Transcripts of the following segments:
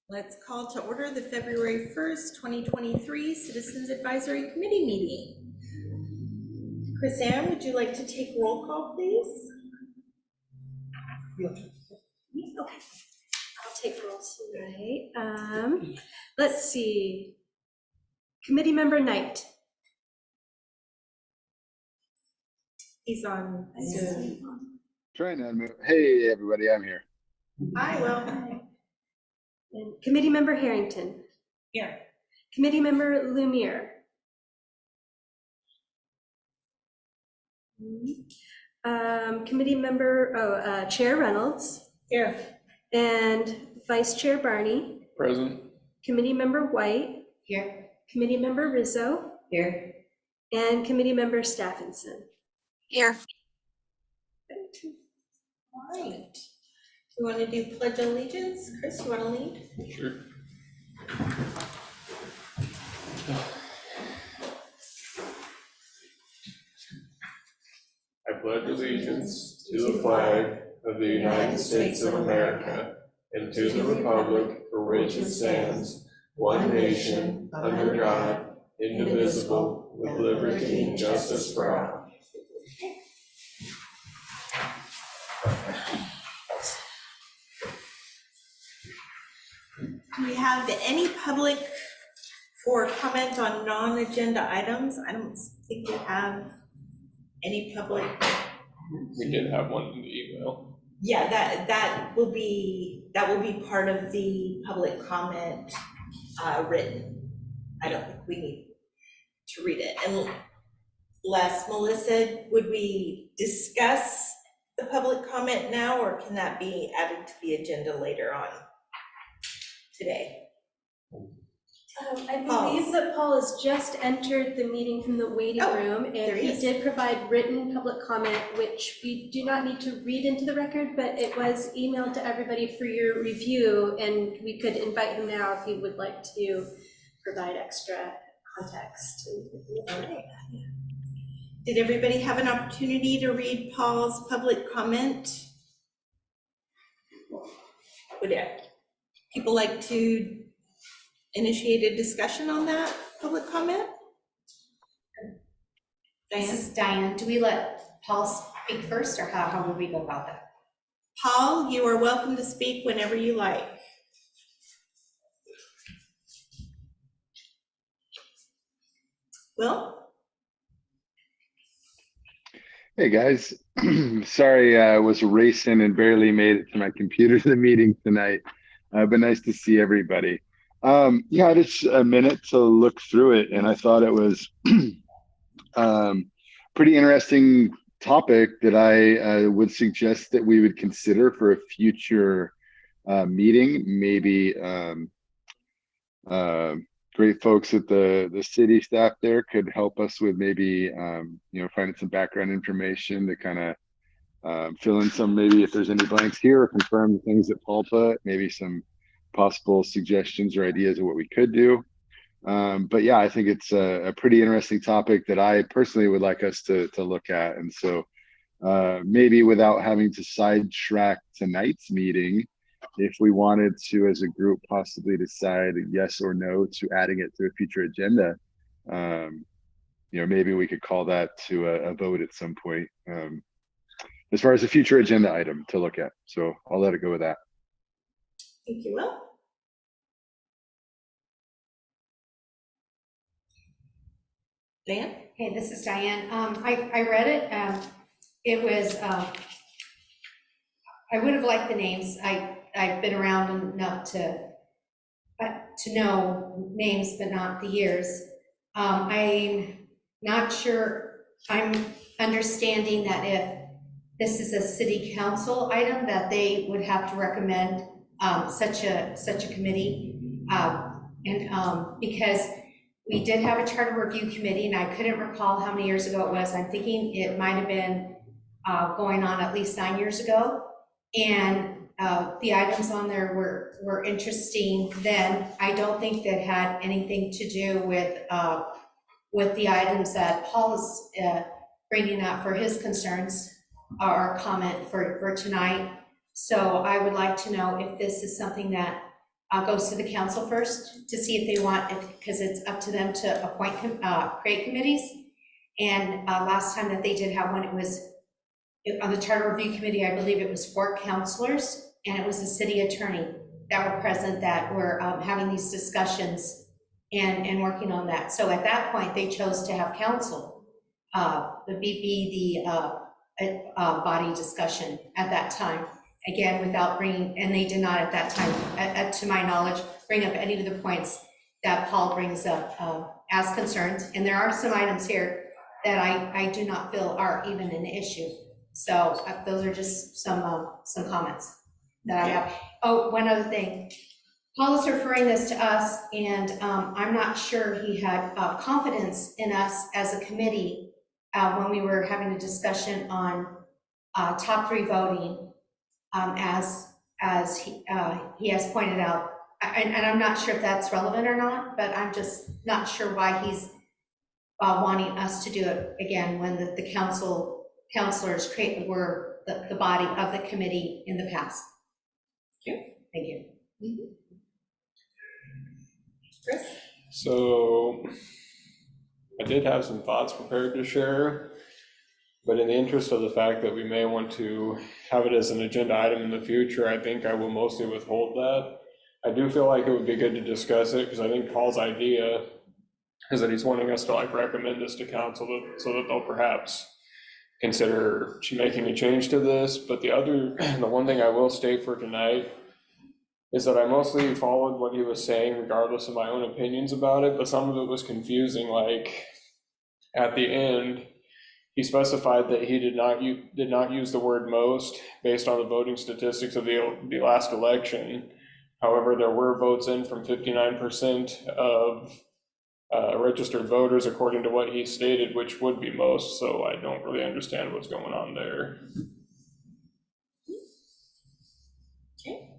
Let's call to order the February 1st, 2023 Citizens Advisory Committee meeting. Chris Ann, would you like to take roll call, please? Okay, I'll take roll tonight. Let's see. Committee member Knight. He's on Zoom. Trying to unmute. Hey, everybody, I'm here. Hi, Will. And committee member Harrington. Here. Committee member Lumiere. Committee member, Chair Reynolds. Here. And Vice Chair Barney. Present. Committee member White. Here. Committee member Rizzo. Here. And committee member Stephenson. Here. All right. You want to do Pledge of Allegiance? Chris, you want to lead? Sure. I pledge allegiance to the flag of the United States of America and to the republic for which it stands, one nation, under God, indivisible, with liberty and justice for all. Do we have any public for comment on non-agenda items? I don't think we have any public. We did have one in the email. Yeah, that will be part of the public comment written. I don't think we need to read it. Unless, Melissa, would we discuss the public comment now, or can that be added to the agenda later on today? I believe that Paul has just entered the meeting from the waiting room, and he did provide written public comment, which we do not need to read into the record, but it was emailed to everybody for your review, and we could invite him now if he would like to provide extra context. Did everybody have an opportunity to read Paul's public comment? Would people like to initiate a discussion on that public comment? Diane? This is Diane. Do we let Paul speak first, or how would we go about that? Paul, you are welcome to speak whenever you like. Will? Hey, guys. Sorry, I was racing and barely made it to my computer to the meeting tonight, but nice to see everybody. Yeah, just a minute to look through it, and I thought it was pretty interesting topic that I would suggest that we would consider for a future meeting. Maybe great folks at the city staff there could help us with maybe finding some background information to kind of fill in some, maybe if there's any blanks here, or confirm the things that Paul put, maybe some possible suggestions or ideas of what we could do. But yeah, I think it's a pretty interesting topic that I personally would like us to look at. And so maybe without having to sidetrack tonight's meeting, if we wanted to, as a group, possibly decide yes or no to adding it to a future agenda, maybe we could call that to a vote at some point, as far as a future agenda item to look at. So I'll let it go with that. Thank you, Will. Dan? Hey, this is Diane. I read it. It was, I would have liked the names. I've been around enough to know names, but not the years. I'm not sure. I'm understanding that if this is a city council item, that they would have to recommend such a committee, because we did have a charter review committee, and I couldn't recall how many years ago it was. I'm thinking it might have been going on at least 9 years ago, and the items on there were interesting then. I don't think that had anything to do with the items that Paul is bringing up for his concerns or comment for tonight. So I would like to know if this is something that goes to the council first to see if they want, because it's up to them to appoint, create committees. And last time that they did have one, it was on the Charter Review Committee, I believe it was 4 counselors, and it was the city attorney that were present that were having these discussions and working on that. So at that point, they chose to have council, the BB, the body discussion at that time. Again, without bringing, and they did not at that time, to my knowledge, bring up any of the points that Paul brings up as concerns. And there are some items here that I do not feel are even an issue. So those are just some comments that I have. Oh, one other thing. Paul is referring this to us, and I'm not sure he had confidence in us as a committee when we were having a discussion on top 3 voting, as he has pointed out. And I'm not sure if that's relevant or not, but I'm just not sure why he's wanting us to do it again when the counselors were the body of the committee in the past. Okay. Thank you. Mm-hmm. Chris? So I did have some thoughts prepared to share, but in the interest of the fact that we may want to have it as an agenda item in the future, I think I will mostly withhold that. I do feel like it would be good to discuss it, because I think Paul's idea is that he's wanting us to like recommend this to council so that they'll perhaps consider making a change to this. But the one thing I will state for tonight is that I mostly followed what he was saying regardless of my own opinions about it, but some of it was confusing. Like at the end, he specified that he did not use the word most based on the voting statistics of the last election. However, there were votes in from 59% of registered voters, according to what he stated, which would be most. So I don't really understand what's going on there. Okay.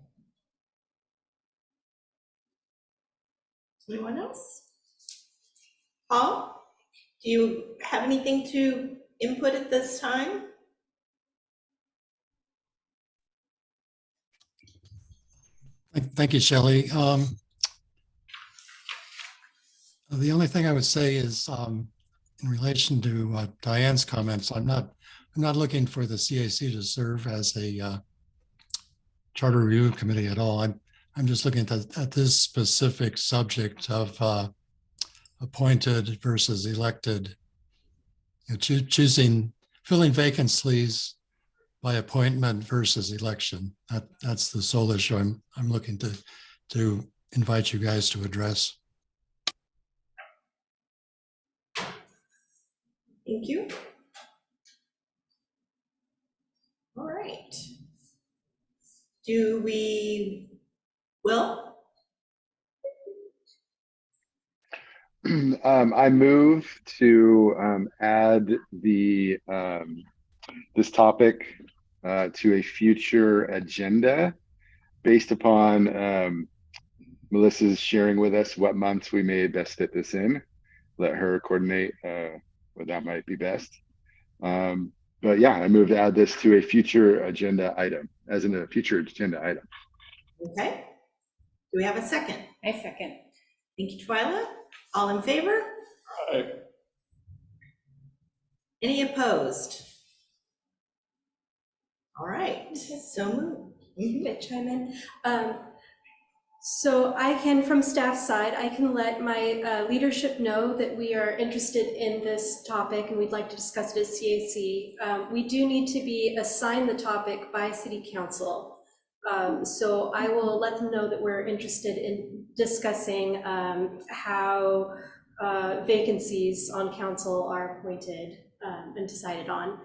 Anyone else? Paul, do you have anything to input at this time? Thank you, Shelley. The only thing I would say is in relation to Diane's comments, I'm not looking for the CAC to serve as a charter review committee at all. I'm just looking at this specific subject of appointed versus elected, filling vacancies by appointment versus election. That's the sole issue I'm looking to invite you guys to address. Thank you. All right. Do we, Will? I move to add the this topic to a future agenda based upon Melissa's sharing with us what months we may best fit this in. Let her coordinate what that might be best. But yeah, I move to add this to a future agenda item, as in a future agenda item. Okay. Do we have a second? I second. Thank you, Twyla. All in favor? Aye. Any opposed? All right, so moved. May I chime in? So I can, from staff side, I can let my leadership know that we are interested in this topic and we'd like to discuss it as CAC. We do need to be assigned the topic by City Council. So I will let them know that we're interested in discussing how vacancies on council are appointed and decided on.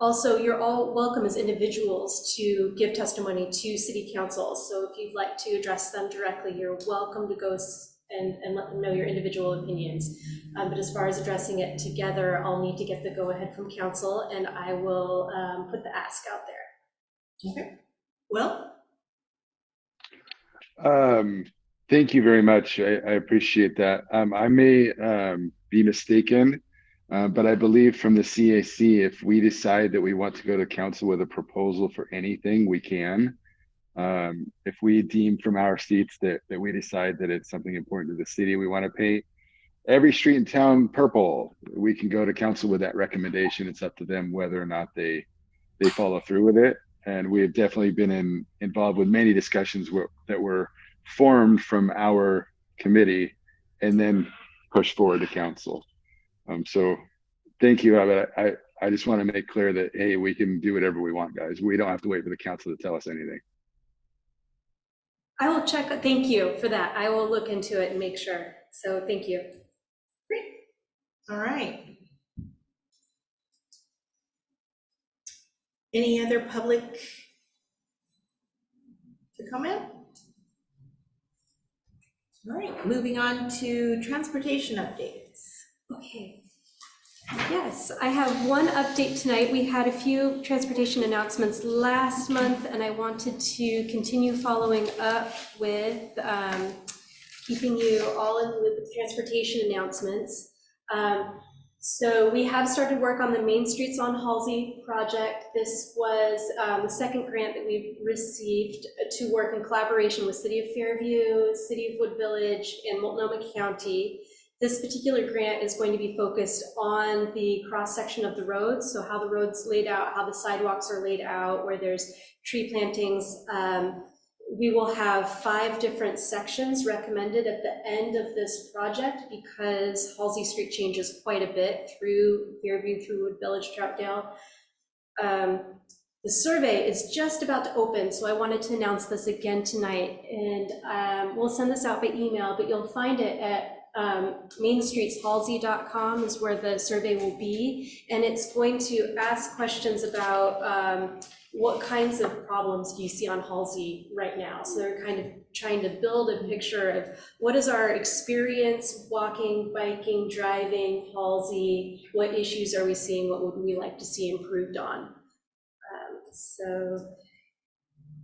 Also, you're all welcome as individuals to give testimony to City Council. So if you'd like to address them directly, you're welcome to go and let them know your individual opinions. But as far as addressing it together, I'll need to get the go-ahead from council, and I will put the ask out there. Okay. Will? Thank you very much. I appreciate that. I may be mistaken, but I believe from the CAC, if we decide that we want to go to council with a proposal for anything, we can. If we deem from our seats that we decide that it's something important to the city, we want to paint every street in town purple, we can go to council with that recommendation. It's up to them whether or not they follow through with it. And we have definitely been involved with many discussions that were formed from our committee and then pushed forward to council. So thank you. I just want to make clear that, hey, we can do whatever we want, guys. We don't have to wait for the council to tell us anything. I will check, thank you for that. I will look into it and make sure. So thank you. Great. All right. Any other public to comment? All right, moving on to transportation updates. Okay. Yes, I have one update tonight. We had a few transportation announcements last month, and I wanted to continue following up with keeping you all in the loop with transportation announcements. So we have started work on the Main Streets on Halsey project. This was the second grant that we've received to work in collaboration with City of Fairview, City of Wood Village, and Multnomah County. This particular grant is going to be focused on the cross-section of the roads, so how the road's laid out, how the sidewalks are laid out, where there's tree plantings. We will have 5 different sections recommended at the end of this project because Halsey Street changes quite a bit through Fairview, through Wood Village, Troutdale. The survey is just about to open, so I wanted to announce this again tonight, and we'll send this out by email, but you'll find it at mainstreetshalsey.com is where the survey will be, and it's going to ask questions about what kinds of problems do you see on Halsey right now. So they're kind of trying to build a picture of what is our experience walking, biking, driving Halsey, what issues are we seeing, what would we like to see improved on. So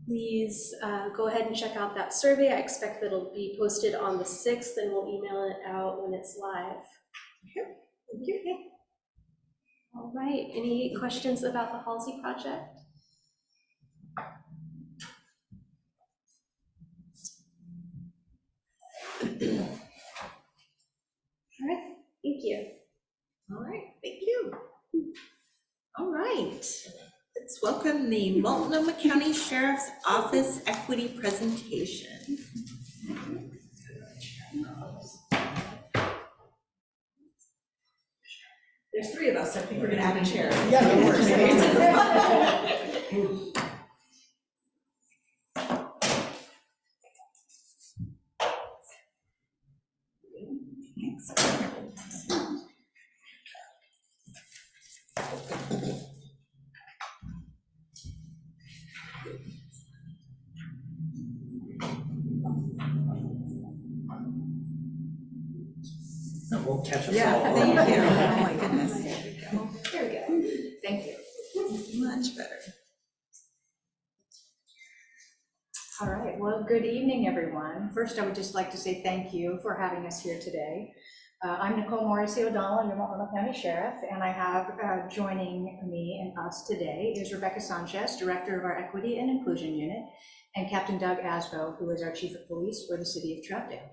please go ahead and check out that survey. I expect that it'll be posted on the 6th, and we'll email it out when it's live. Okay. Thank you. All right, any questions about the Halsey project? All right, thank you. All right, thank you. All right, let's welcome the Multnomah County Sheriff's Office Equity Presentation. There's 3 of us, so I think we're gonna have a chair. Yeah, it works. We'll catch us all. Yeah, thank you. Oh my goodness. There we go. Thank you. Much better. All right, well, good evening, everyone. First, I would just like to say thank you for having us here today. I'm Nicole Morrissey O'Donnell, I'm your Multnomah County Sheriff, and I have joining me and us today is Rebecca Sanchez, Director of our Equity and Inclusion Unit, and Captain Doug Asbo, who is our Chief of Police for the City of Troutdale.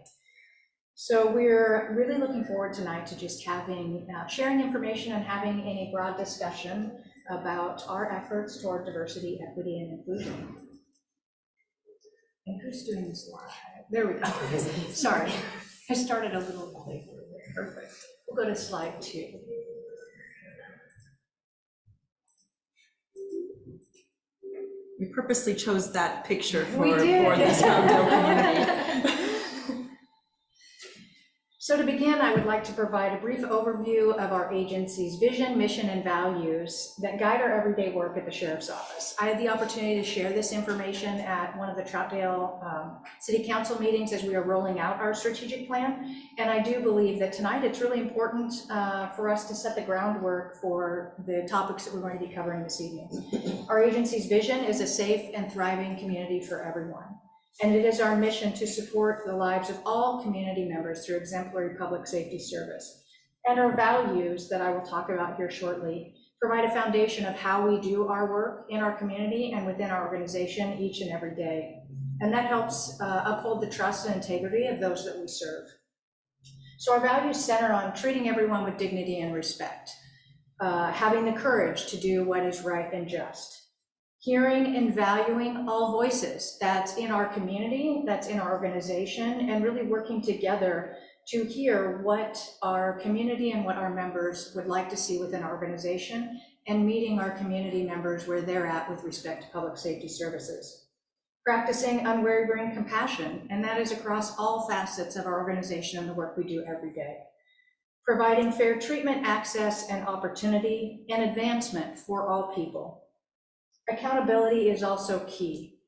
So we're really looking forward tonight to just having, sharing information and having a broad discussion about our efforts toward diversity, equity, and inclusion. And who's doing this live? There we go. Sorry, I started a little late. Perfect. We'll go to slide 2. We purposely chose that picture for this community. So to begin, I would like to provide a brief overview of our agency's vision, mission, and values that guide our everyday work at the Sheriff's Office. I had the opportunity to share this information at one of the Troutdale City Council meetings as we are rolling out our strategic plan. And I do believe that tonight it's really important for us to set the groundwork for the topics that we're going to be covering this evening. Our agency's vision is a safe and thriving community for everyone. And it is our mission to support the lives of all community members through exemplary public safety service. And our values that I will talk about here shortly provide a foundation of how we do our work in our community and within our organization each and every day. And that helps uphold the trust and integrity of those that we serve. So our values center on treating everyone with dignity and respect, having the courage to do what is right and just, hearing and valuing all voices that's in our community, that's in our organization, and really working together to hear what our community and what our members would like to see within our organization, and meeting our community members where they're at with respect to public safety services. Practicing unwavering compassion, and that is across all facets of our organization and the work we do every day. Providing fair treatment, access, and opportunity, and advancement for all people. Accountability is also key.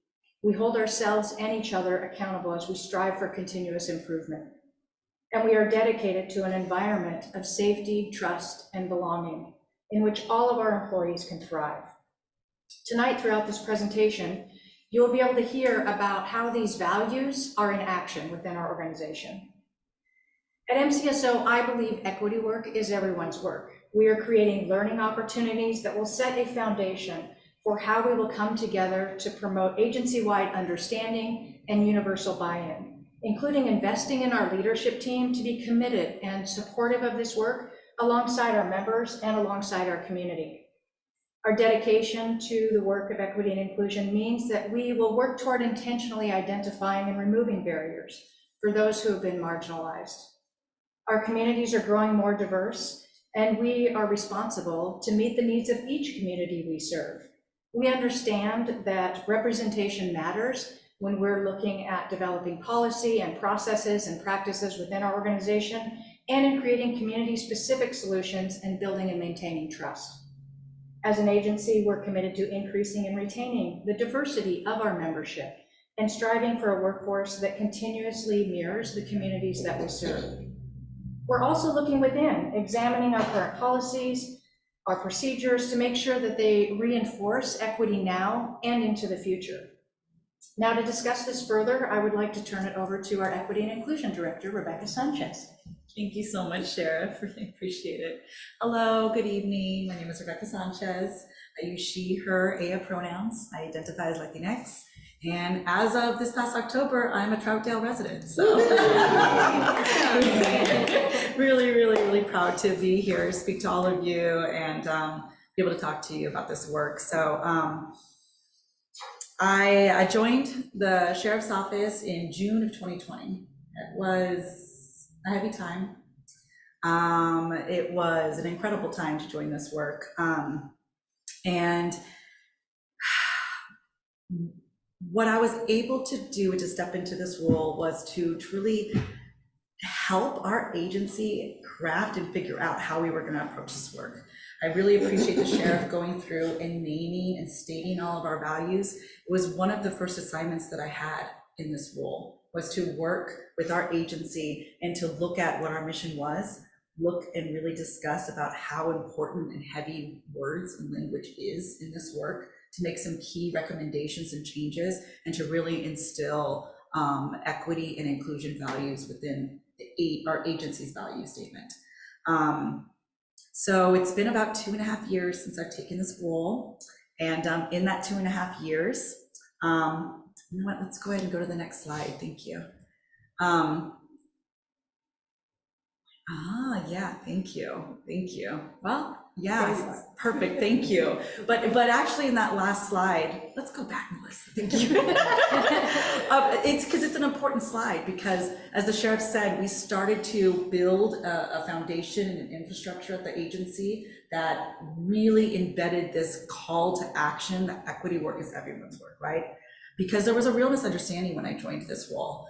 We hold ourselves and each other accountable as we strive for continuous improvement. And we are dedicated to an environment of safety, trust, and belonging in which all of our employees can thrive. Tonight, throughout this presentation, you will be able to hear about how these values are in action within our organization. At MCSO, I believe equity work is everyone's work. We are creating learning opportunities that will set a foundation for how we will come together to promote agency-wide understanding and universal buy-in, including investing in our leadership team to be committed and supportive of this work alongside our members and alongside our community. Our dedication to the work of equity and inclusion means that we will work toward intentionally identifying and removing barriers for those who have been marginalized. Our communities are growing more diverse, and we are responsible to meet the needs of each community we serve. We understand that representation matters when we're looking at developing policy and processes and practices within our organization, and in creating community-specific solutions and building and maintaining trust. As an agency, we're committed to increasing and retaining the diversity of our membership and striving for a workforce that continuously mirrors the communities that we serve. We're also looking within, examining our current policies, our procedures to make sure that they reinforce equity now and into the future. Now, to discuss this further, I would like to turn it over to our Equity and Inclusion Director, Rebecca Sanchez. Thank you so much, Sheriff. Really appreciate it. Hello, good evening. My name is Rebecca Sanchez. I use she, her, ella pronouns. I identify as Latinx. And as of this past October, I'm a Troutdale resident. So really proud to be here, speak to all of you, and be able to talk to you about this work. So I joined the Sheriff's Office in June of 2020. It was a heavy time. It was an incredible time to join this work. And what I was able to do to step into this role was to truly help our agency craft and figure out how we were going to approach this work. I really appreciate the sheriff going through and naming and stating all of our values. It was one of the first assignments that I had in this role, was to work with our agency and to look at what our mission was, look and really discuss about how important and heavy words and language is in this work, to make some key recommendations and changes, and to really instill equity and inclusion values within our agency's value statement. So it's been about 2.5 years since I've taken this role. And in that 2.5 years, you know what, let's go ahead and go to the next slide. Thank you. Yeah, thank you. Thank you. Well, yeah, perfect, thank you. But actually in that last slide, let's go back, Melissa, thank you. It's because it's an important slide, because as the sheriff said, we started to build a foundation and an infrastructure at the agency that really embedded this call to action that equity work is everyone's work, right? Because there was a real misunderstanding when I joined this role.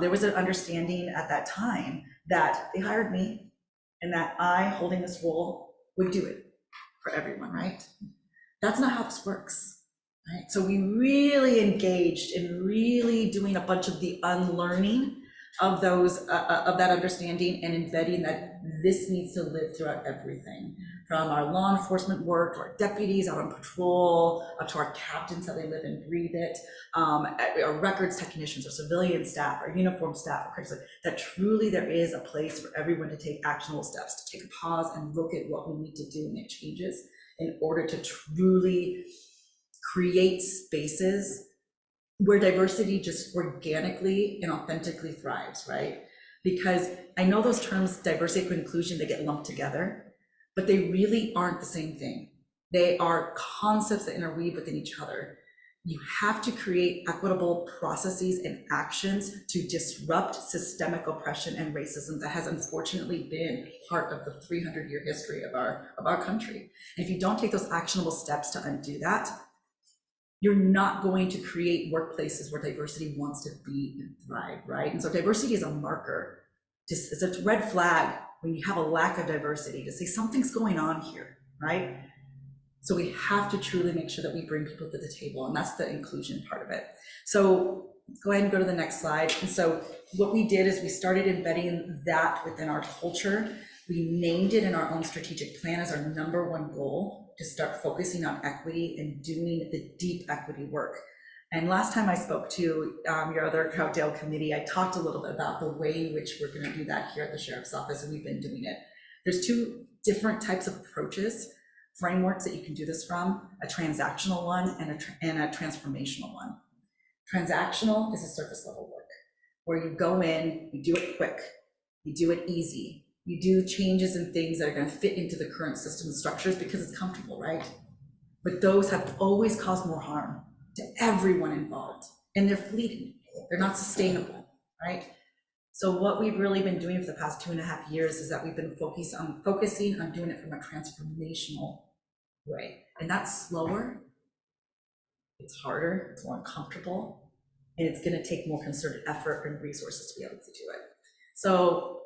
There was an understanding at that time that they hired me and that I, holding this role, would do it for everyone, right? That's not how this works, right? So we really engaged in really doing a bunch of the unlearning of those, of that understanding, and embedding that this needs to live throughout everything, from our law enforcement work, to our deputies out on patrol, up to our captains, how they live and breathe it, our records technicians, our civilian staff, our uniform staff, that truly there is a place for everyone to take actionable steps, to take a pause and look at what we need to do and make changes. in order to truly create spaces where diversity just organically and authentically thrives, right? Because I know those terms, diversity and inclusion, they get lumped together, but they really aren't the same thing. They are concepts that interweave within each other. You have to create equitable processes and actions to disrupt systemic oppression and racism that has unfortunately been part of the 300-year history of our country. And if you don't take those actionable steps to undo that, you're not going to create workplaces where diversity wants to be and thrive, right? And so diversity is a marker. It's a red flag when you have a lack of diversity to say something's going on here, right? So we have to truly make sure that we bring people to the table, and that's the inclusion part of it. So go ahead and go to the next slide. And so what we did is we started embedding that within our culture. We named it in our own strategic plan as our #1 goal to start focusing on equity and doing the deep equity work. And last time I spoke to your other Troutdale committee, I talked a little bit about the way in which we're going to do that here at the Sheriff's Office, and we've been doing it. There's 2 different types of approaches, frameworks that you can do this from, a transactional one and a transformational one. Transactional is a surface level work, where you go in, you do it quick, you do it easy, you do changes and things that are going to fit into the current system and structures because it's comfortable, right? But those have always caused more harm to everyone involved, and they're fleeting, they're not sustainable, right? So what we've really been doing for the past 2.5 years is that we've been focusing on doing it from a transformational way. And that's slower, it's harder, it's more uncomfortable, and it's gonna take more concerted effort and resources to be able to do it. So,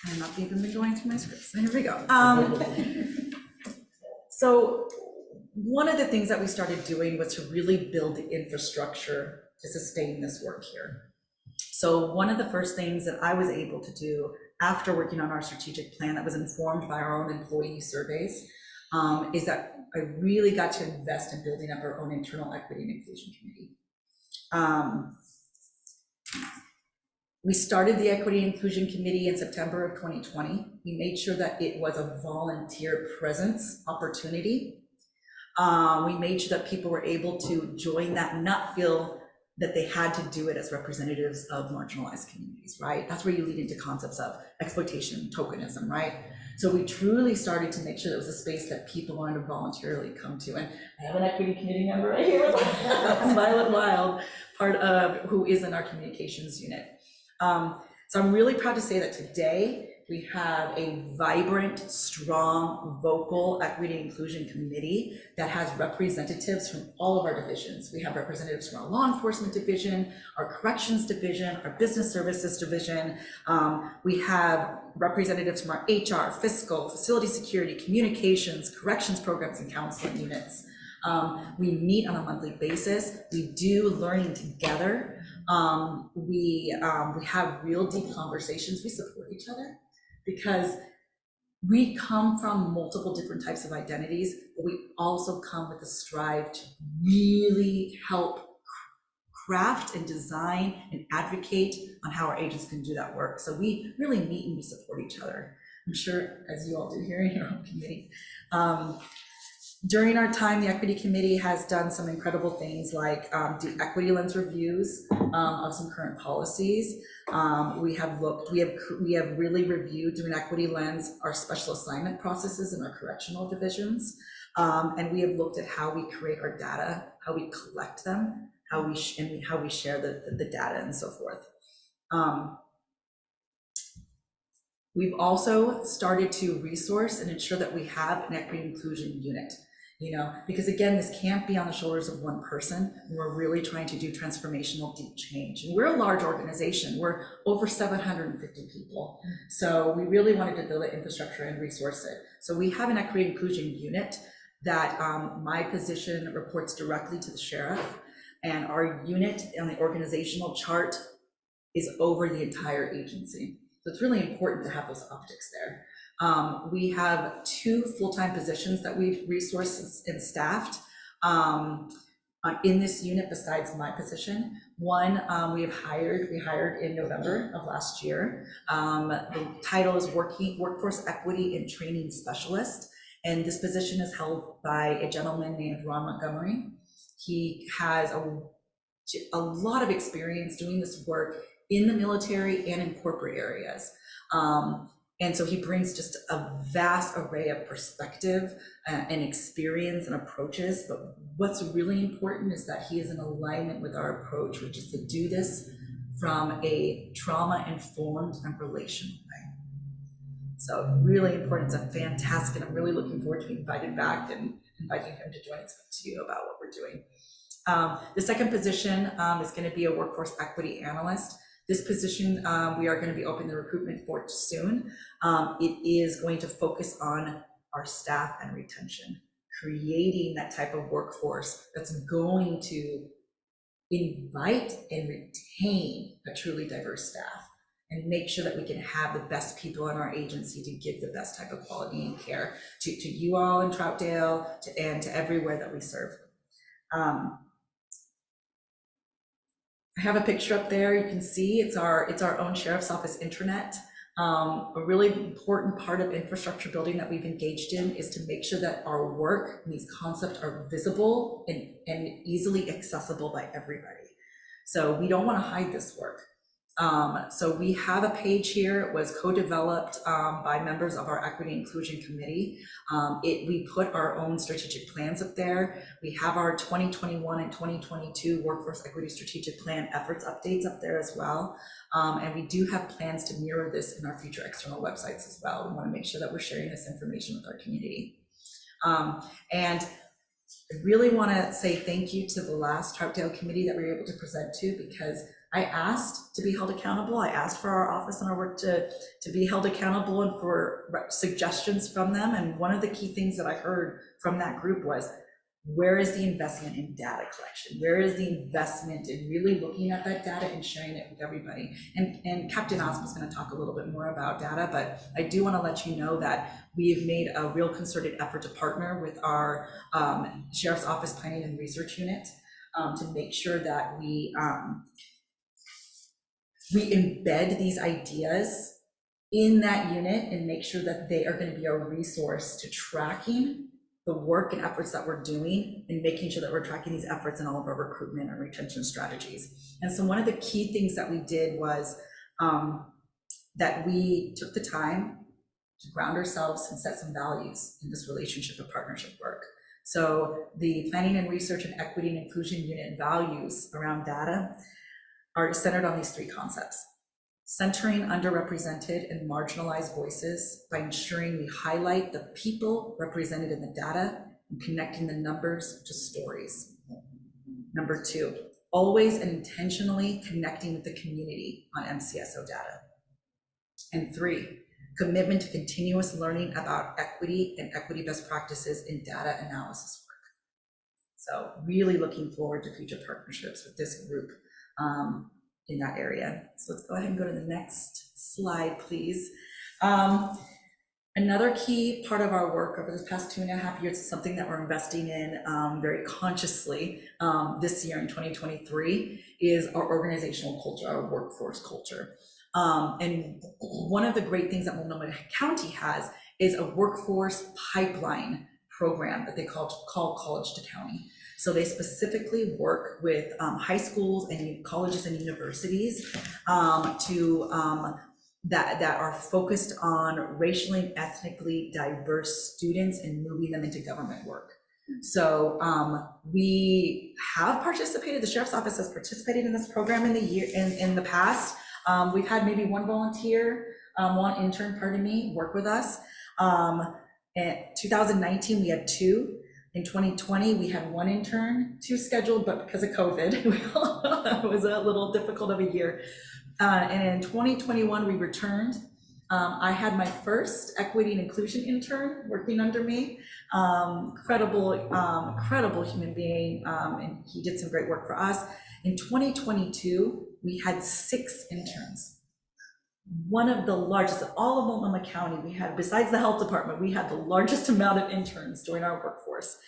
I'm not even been going through my scripts, so here we go. So one of the things that we started doing was to really build the infrastructure to sustain this work here. So one of the first things that I was able to do after working on our strategic plan that was informed by our own employee surveys is that I really got to invest in building up our own internal equity and inclusion committee. We started the Equity and Inclusion Committee in September of 2020. We made sure that it was a volunteer presence opportunity. We made sure that people were able to join that and not feel that they had to do it as representatives of marginalized communities, right? That's where you lead into concepts of exploitation, tokenism, right? So we truly started to make sure that it was a space that people wanted to voluntarily come to. And I have an equity committee member right here, Violet Wild, part of who is in our communications unit. So I'm really proud to say that today we have a vibrant, strong, vocal equity inclusion committee that has representatives from all of our divisions. We have representatives from our law enforcement division, our corrections division, our business services division. We have representatives from our HR, fiscal, facility security, communications, corrections programs, and counseling units. We meet on a monthly basis. We do learning together. We have real deep conversations. We support each other because we come from multiple different types of identities, but we also come with a strive to really help craft and design and advocate on how our agents can do that work. So we really meet and we support each other. I'm sure, as you all do here in your own committee. During our time, the Equity Committee has done some incredible things like do equity lens reviews of some current policies. We have really reviewed through an equity lens our special assignment processes in our correctional divisions. And we have looked at how we create our data, how we collect them, how we share the data and so forth. We've also started to resource and ensure that we have an equity inclusion unit. Because again, this can't be on the shoulders of one person. We're really trying to do transformational deep change. And we're a large organization. We're over 750 people. So we really wanted to build an infrastructure and resource it. So we have an equity inclusion unit that my position reports directly to the sheriff. And our unit on the organizational chart is over the entire agency. So it's really important to have those optics there. We have 2 full-time positions that we've resourced and staffed. in this unit besides my position. One, we hired in November of last year. The title is Workforce Equity and Training Specialist. And this position is held by a gentleman named Ron Montgomery. He has a lot of experience doing this work in the military and in corporate areas. And so he brings just a vast array of perspective and experience and approaches. But what's really important is that he is in alignment with our approach, which is to do this from a trauma-informed and relational way. So really important. It's a fantastic, and I'm really looking forward to being invited back and inviting him to join and speak to you about what we're doing. The second position is going to be a workforce equity analyst. This position, we are going to be opening the recruitment for it soon. It is going to focus on our staff and retention, creating that type of workforce that's going to invite and retain a truly diverse staff and make sure that we can have the best people in our agency to give the best type of quality and care to you all in Troutdale and to everywhere that we serve. I have a picture up there. You can see it's our own sheriff's office intranet. A really important part of infrastructure building that we've engaged in is to make sure that our work and these concepts are visible and easily accessible by everybody. So we don't want to hide this work. So we have a page here. It was co-developed by members of our Equity Inclusion Committee. We put our own strategic plans up there. We have our 2021 and 2022 Workforce Equity Strategic Plan efforts updates up there as well. And we do have plans to mirror this in our future external websites as well. We want to make sure that we're sharing this information with our community. And I really want to say thank you to the last Troutdale committee that we were able to present to, because I asked to be held accountable. I asked for our office and our work to be held accountable and for suggestions from them. And one of the key things that I heard from that group was, where is the investment in data collection? Where is the investment in really looking at that data and sharing it with everybody? And Captain Osmond is going to talk a little bit more about data, but I do want to let you know that we have made a real concerted effort to partner with our Sheriff's Office Planning and Research Unit to make sure that we embed these ideas in that unit and make sure that they are going to be a resource to tracking the work and efforts that we're doing and making sure that we're tracking these efforts in all of our recruitment and retention strategies. And so one of the key things that we did was that we took the time to ground ourselves and set some values in this relationship of partnership work. So the Planning and Research and Equity and Inclusion Unit values around data are centered on these three concepts: centering underrepresented and marginalized voices by ensuring we highlight the people represented in the data and connecting the numbers to stories. Number two, always and intentionally connecting with the community on MCSO data. And three, commitment to continuous learning about equity and equity best practices in data analysis work. So really looking forward to future partnerships with this group in that area. So let's go ahead and go to the next slide, please. Another key part of our work over the past 2.5 years is something that we're investing in very consciously this year in 2023 is our organizational culture, our workforce culture. And one of the great things that Multnomah County has is a workforce pipeline program that they call College to County. So they specifically work with high schools and colleges and universities that are focused on racially and ethnically diverse students and moving them into government work. So we have participated, the Sheriff's Office has participated in this program in the past. We've had maybe one volunteer, one intern, work with us. In 2019, we had 2. In 2020, we had 1 intern, 2 scheduled, but because of COVID, it was a little difficult of a year. And in 2021, we returned. I had my first equity and inclusion intern working under me. Incredible human being, and he did some great work for us. In 2022, we had 6 interns. One of the largest, all of Multnomah County, we had, besides the health department, we had the largest amount of interns join our workforce.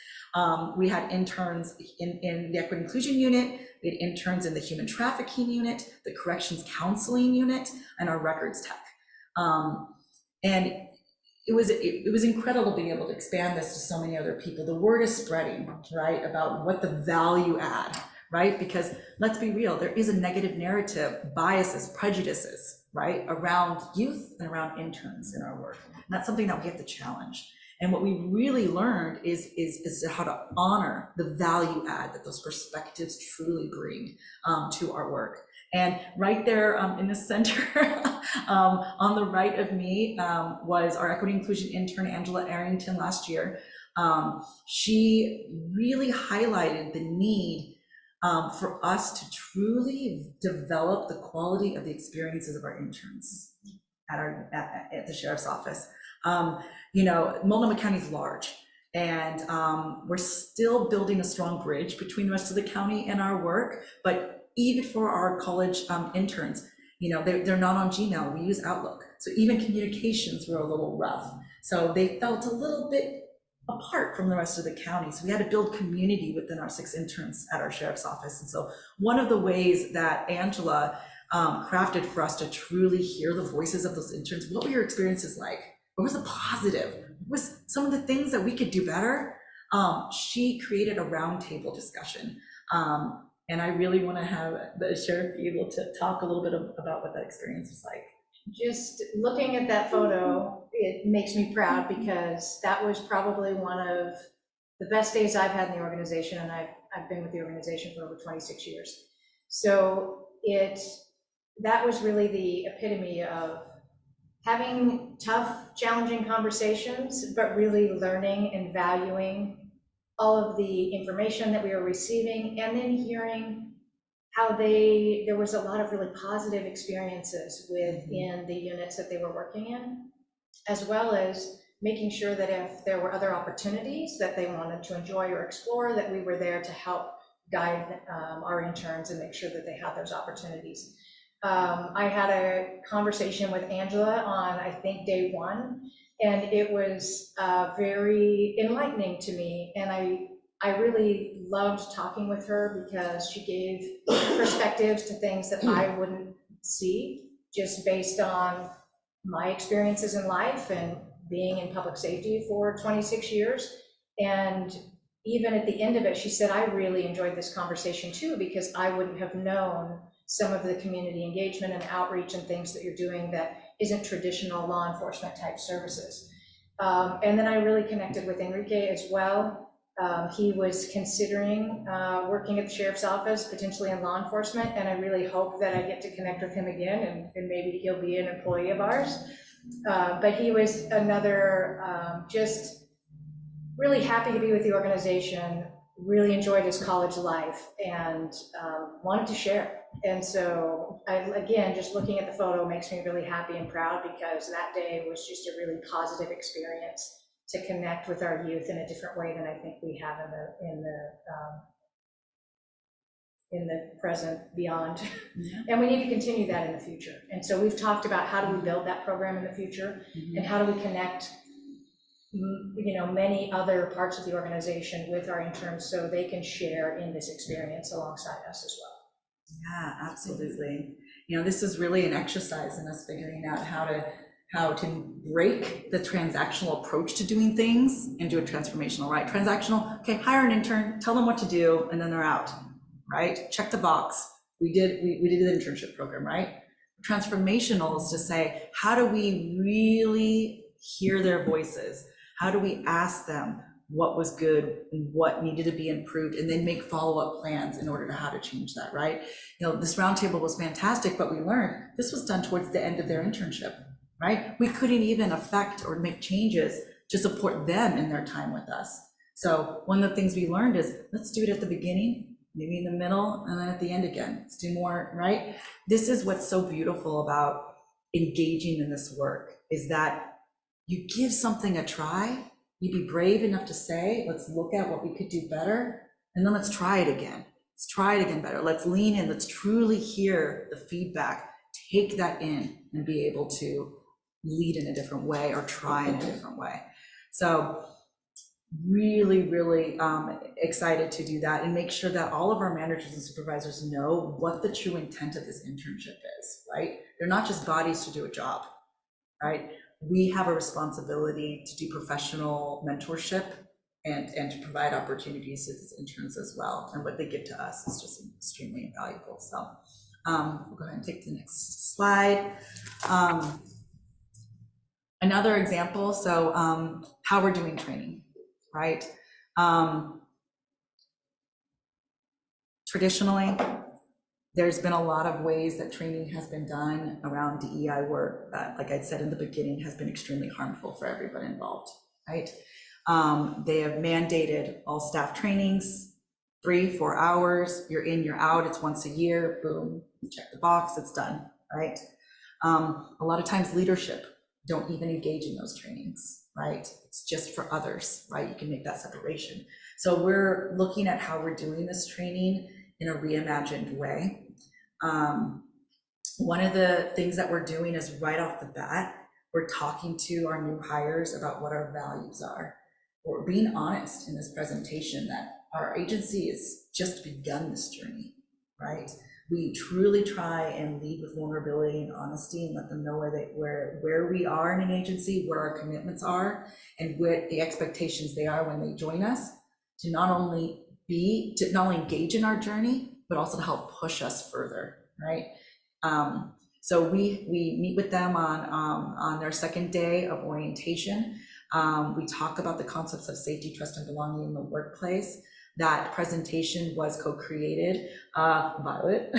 We had interns in the equity inclusion unit, we had interns in the human trafficking unit, the corrections counseling unit, and our records tech. And it was incredible being able to expand this to so many other people. The word is spreading, right, about what the value add, right? Because let's be real, there is a negative narrative, biases, prejudices, right, around youth and around interns in our work. And that's something that we have to challenge. And what we really learned is how to honor the value add that those perspectives truly bring to our work. And right there in the center, on the right of me, was our equity inclusion intern, Angela Arrington, last year. She really highlighted the need for us to truly develop the quality of the experiences of our interns at the sheriff's office. You know, Multnomah County is large, and we're still building a strong bridge between the rest of the county and our work, but even for our college interns, you know, they're not on Gmail, we use Outlook. So even communications were a little rough. So they felt a little bit apart from the rest of the county. So we had to build community within our 6 interns at our sheriff's office. And so one of the ways that Angela crafted for us to truly hear the voices of those interns, what were your experiences like? What was the positive? What was some of the things that we could do better? She created a roundtable discussion. And I really want to have the sheriff be able to talk a little bit about what that experience was like. Just looking at that photo, it makes me proud because that was probably one of the best days I've had in the organization, and I've been with the organization for over 26 years. So that was really the epitome of having tough, challenging conversations, but really learning and valuing all of the information that we were receiving, and then hearing how there was a lot of really positive experiences within the units that they were working in, as well as making sure that if there were other opportunities that they wanted to enjoy or explore, that we were there to help guide our interns and make sure that they had those opportunities. I had a conversation with Angela on, I think, day 1, and it was very enlightening to me. And I really loved talking with her because she gave perspectives to things that I wouldn't see just based on my experiences in life and being in public safety for 26 years. And even at the end of it, she said, I really enjoyed this conversation too, because I wouldn't have known some of the community engagement and outreach and things that you're doing that isn't traditional law enforcement type services. And then I really connected with Enrique as well. He was considering working at the sheriff's office, potentially in law enforcement, and I really hope that I get to connect with him again, and maybe he'll be an employee of ours. But he was another, just really happy to be with the organization, really enjoyed his college life, and wanted to share. And so, again, just looking at the photo makes me really happy and proud, because that day was just a really positive experience to connect with our youth in a different way than I think we have in the present, beyond. And we need to continue that in the future. And so we've talked about how do we build that program in the future, and how do we connect, you know, many other parts of the organization with our interns so they can share in this experience alongside us as well. Yeah, absolutely. You know, this is really an exercise in us figuring out how to break the transactional approach to doing things and do a transformational, right? Transactional, okay, hire an intern, tell them what to do, and then they're out, right? Check the box. We did an internship program, right? Transformational is to say, how do we really hear their voices? How do we ask them what was good and what needed to be improved, and then make follow-up plans in order to how to change that, right? You know, this roundtable was fantastic, but we learned this was done towards the end of their internship, right? We couldn't even affect or make changes to support them in their time with us. So one of the things we learned is, let's do it at the beginning, maybe in the middle, and then at the end again. Let's do more, right? This is what's so beautiful about engaging in this work, is that you give something a try, you be brave enough to say, let's look at what we could do better, and then let's try it again. Let's try it again better. Let's lean in, let's truly hear the feedback, take that in, and be able to lead in a different way or try in a different way. So really, really excited to do that and make sure that all of our managers and supervisors know what the true intent of this internship is, right? They're not just bodies to do a job, right? We have a responsibility to do professional mentorship and to provide opportunities to these interns as well. And what they give to us is just extremely invaluable. So we'll go ahead and take the next slide. Another example, so how we're doing training, right? Traditionally, there's been a lot of ways that training has been done around DEI work that, like I said in the beginning, has been extremely harmful for everybody involved, right? They have mandated all staff trainings, 3-4 hours, you're in, you're out, it's once a year, boom, check the box, it's done, right? A lot of times leadership don't even engage in those trainings, right? It's just for others, right? You can make that separation. So we're looking at how we're doing this training in a reimagined way. One of the things that we're doing is right off the bat, we're talking to our new hires about what our values are. We're being honest in this presentation that our agency has just begun this journey, right? We truly try and lead with vulnerability and honesty and let them know where we are in an agency, where our commitments are, and what the expectations they are when they join us, to not only engage in our journey, but also to help push us further, right? So we meet with them on their second day of orientation. We talk about the concepts of safety, trust, and belonging in the workplace. That presentation was co-created. Violet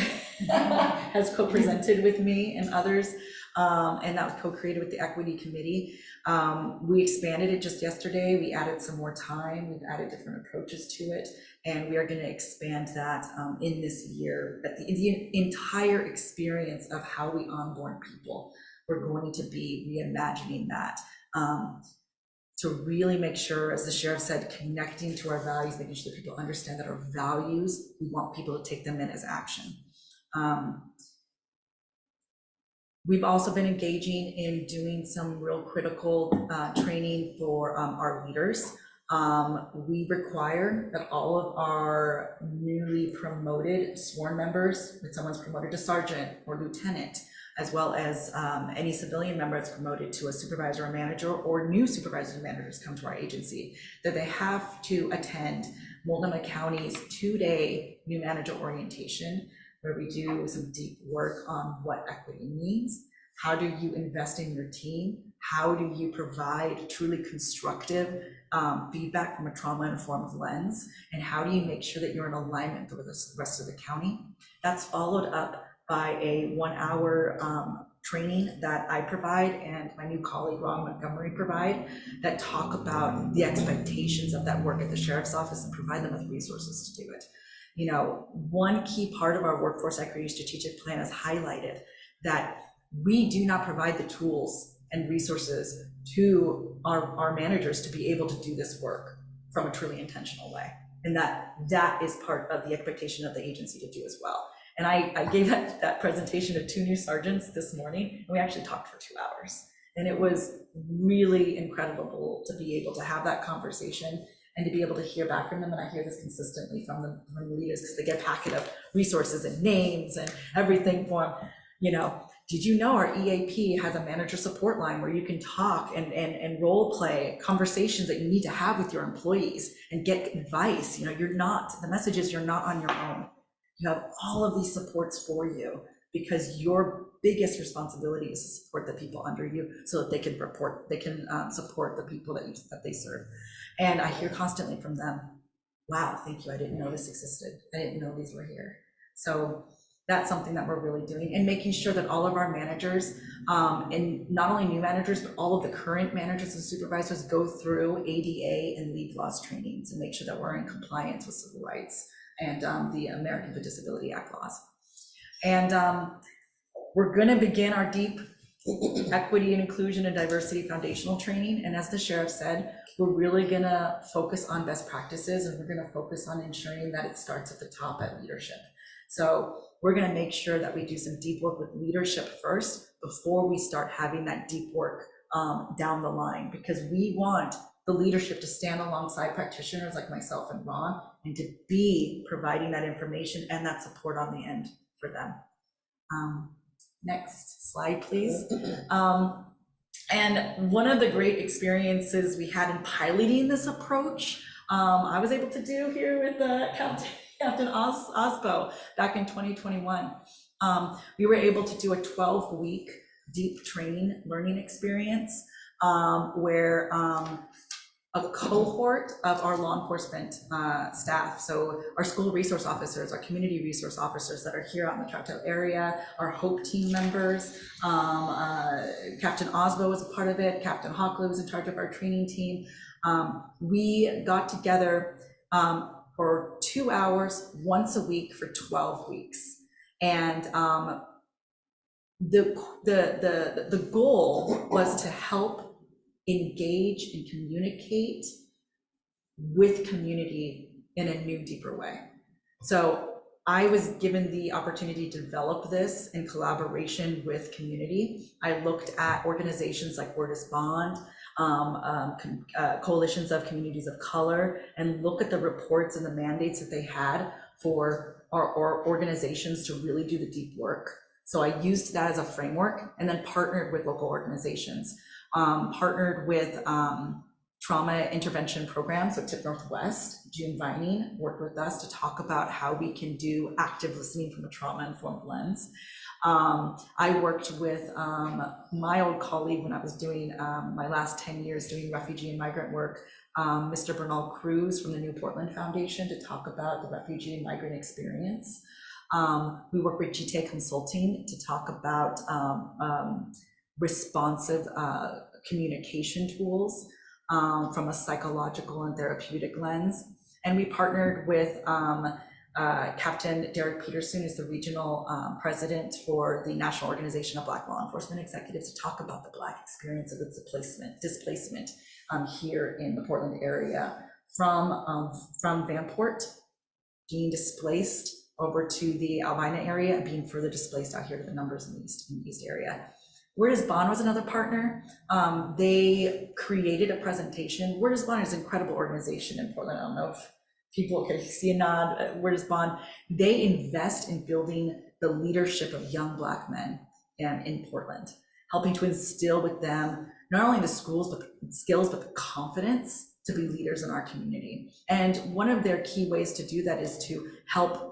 has co-presented with me and others, and that was co-created with the Equity Committee. We expanded it just yesterday. We added some more time. We've added different approaches to it, and we are going to expand that in this year. But the entire experience of how we onboard people, we're going to be reimagining that. To really make sure, as the sheriff said, connecting to our values, making sure that people understand that our values, we want people to take them in as action. We've also been engaging in doing some real critical training for our leaders. We require that all of our newly promoted sworn members, when someone's promoted to sergeant or lieutenant, as well as any civilian member that's promoted to a supervisor or manager, or new supervisors and managers come to our agency, that they have to attend Multnomah County's 2-day new manager orientation, where we do some deep work on what equity means. How do you invest in your team? How do you provide truly constructive feedback from a trauma-informed lens? And how do you make sure that you're in alignment with the rest of the county? That's followed up by a 1-hour training that I provide and my new colleague Ron Montgomery provide, that talk about the expectations of that work at the sheriff's office and provide them with resources to do it. You know, one key part of our workforce equity strategic plan is highlighted that we do not provide the tools and resources to our managers to be able to do this work from a truly intentional way. And that is part of the expectation of the agency to do as well. And I gave that presentation to 2 new sergeants this morning, and we actually talked for 2 hours. And it was really incredible to be able to have that conversation and to be able to hear back from them. And I hear this consistently from the leaders, because they get a packet of resources and names and everything for them. You know, did you know our EAP has a manager support line where you can talk and role play conversations that you need to have with your employees and get advice? You know, the message is you're not on your own. You have all of these supports for you, because your biggest responsibility is to support the people under you so that they can support the people that they serve. And I hear constantly from them, wow, thank you, I didn't know this existed. I didn't know these were here. So that's something that we're really doing, and making sure that all of our managers, and not only new managers, but all of the current managers and supervisors go through ADA and leave loss trainings and make sure that we're in compliance with civil rights and the Americans with Disability Act laws. And we're going to begin our deep equity and inclusion and diversity foundational training. And as the sheriff said, we're really going to focus on best practices, and we're going to focus on ensuring that it starts at the top at leadership. So we're going to make sure that we do some deep work with leadership first before we start having that deep work down the line, because we want the leadership to stand alongside practitioners like myself and Ron, and to be providing that information and that support on the end for them. Next slide, please. And one of the great experiences we had in piloting this approach, I was able to do here with Captain Osbo back in 2021. We were able to do a 12-week deep training learning experience where a cohort of our law enforcement staff, so our school resource officers, our community resource officers that are here out in the Troutdale area, our HOPE team members, Captain Osbo was a part of it, Captain Hockley was in charge of our training team. We got together for 2 hours once a week for 12 weeks. And the goal was to help engage and communicate with community in a new, deeper way. So I was given the opportunity to develop this in collaboration with community. I looked at organizations like Word is Bond, coalitions of communities of color, and look at the reports and the mandates that they had for our organizations to really do the deep work. So I used that as a framework and then partnered with local organizations. Partnered with trauma intervention programs, so Tip Northwest, June Vining worked with us to talk about how we can do active listening from a trauma-informed lens. I worked with my old colleague when I was doing my last 10 years doing refugee and migrant work, Mr. Bernal Cruz from the New Portland Foundation, to talk about the refugee and migrant experience. We work with GTA Consulting to talk about responsive communication tools from a psychological and therapeutic lens. And we partnered with Captain Derek Peterson, who's the regional president for the National Organization of Black Law Enforcement Executives, to talk about the Black experience of displacement here in the Portland area, from Vanport being displaced over to the Albina area and being further displaced out here to the numbers in the east area. Word is Bond was another partner. They created a presentation. Word is Bond is an incredible organization in Portland. I don't know if people can see a nod. Word is Bond. They invest in building the leadership of young Black men in Portland, helping to instill with them not only the skills, but the confidence to be leaders in our community. And one of their key ways to do that is to help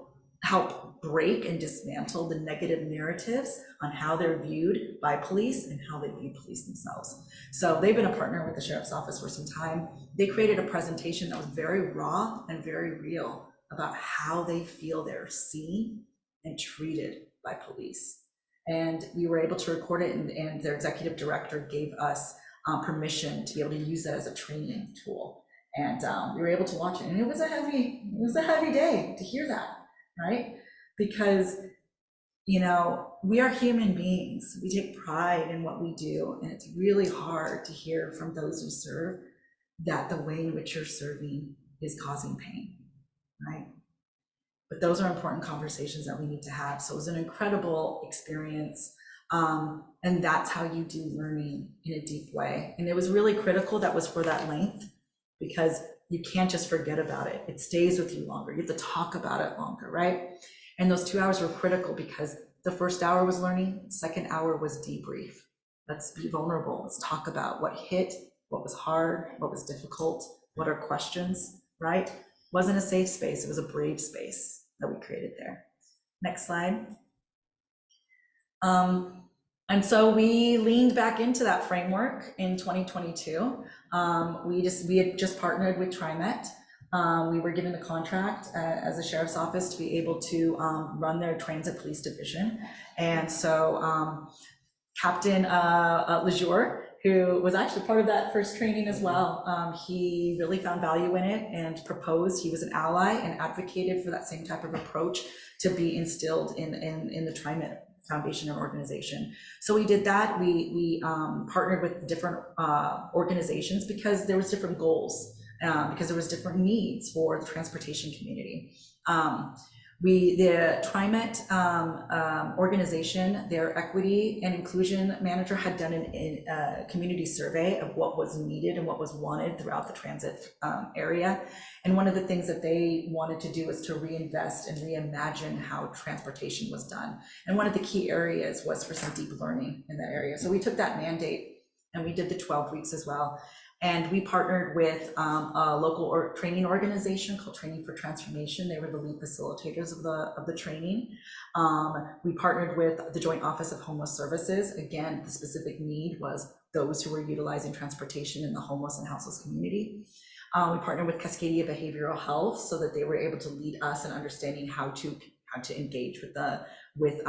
break and dismantle the negative narratives on how they're viewed by police and how they view police themselves. So they've been a partner with the Sheriff's Office for some time. They created a presentation that was very raw and very real about how they feel they're seen and treated by police. And we were able to record it, and their executive director gave us permission to be able to use that as a training tool. And we were able to watch it, and it was a heavy day to hear that, right? Because, you know, we are human beings. We take pride in what we do, and it's really hard to hear from those who serve that the way in which you're serving is causing pain, right? But those are important conversations that we need to have. So it was an incredible experience, and that's how you do learning in a deep way. And it was really critical that was for that length, because you can't just forget about it. It stays with you longer. You have to talk about it longer, right? And those 2 hours were critical because the first hour was learning, second hour was debrief. Let's be vulnerable. Let's talk about what hit, what was hard, what was difficult, what are questions, right? It wasn't a safe space, it was a brave space that we created there. Next slide. And so we leaned back into that framework in 2022. We had just partnered with TriMet. We were given the contract as a sheriff's office to be able to run their transit police division. And so Captain Lejour, who was actually part of that first training as well, he really found value in it and proposed. He was an ally and advocated for that same type of approach to be instilled in the TriMet Foundation and organization. So we did that. We partnered with different organizations because there was different goals, because there was different needs for the transportation community. The TriMet organization, their equity and inclusion manager had done a community survey of what was needed and what was wanted throughout the transit area. And one of the things that they wanted to do was to reinvest and reimagine how transportation was done. And one of the key areas was for some deep learning in that area. So we took that mandate and we did the 12 weeks as well. And we partnered with a local training organization called Training for Transformation. They were the lead facilitators of the training. We partnered with the Joint Office of Homeless Services. Again, the specific need was those who were utilizing transportation in the homeless and houseless community. We partnered with Cascadia Behavioral Health so that they were able to lead us in understanding how to engage with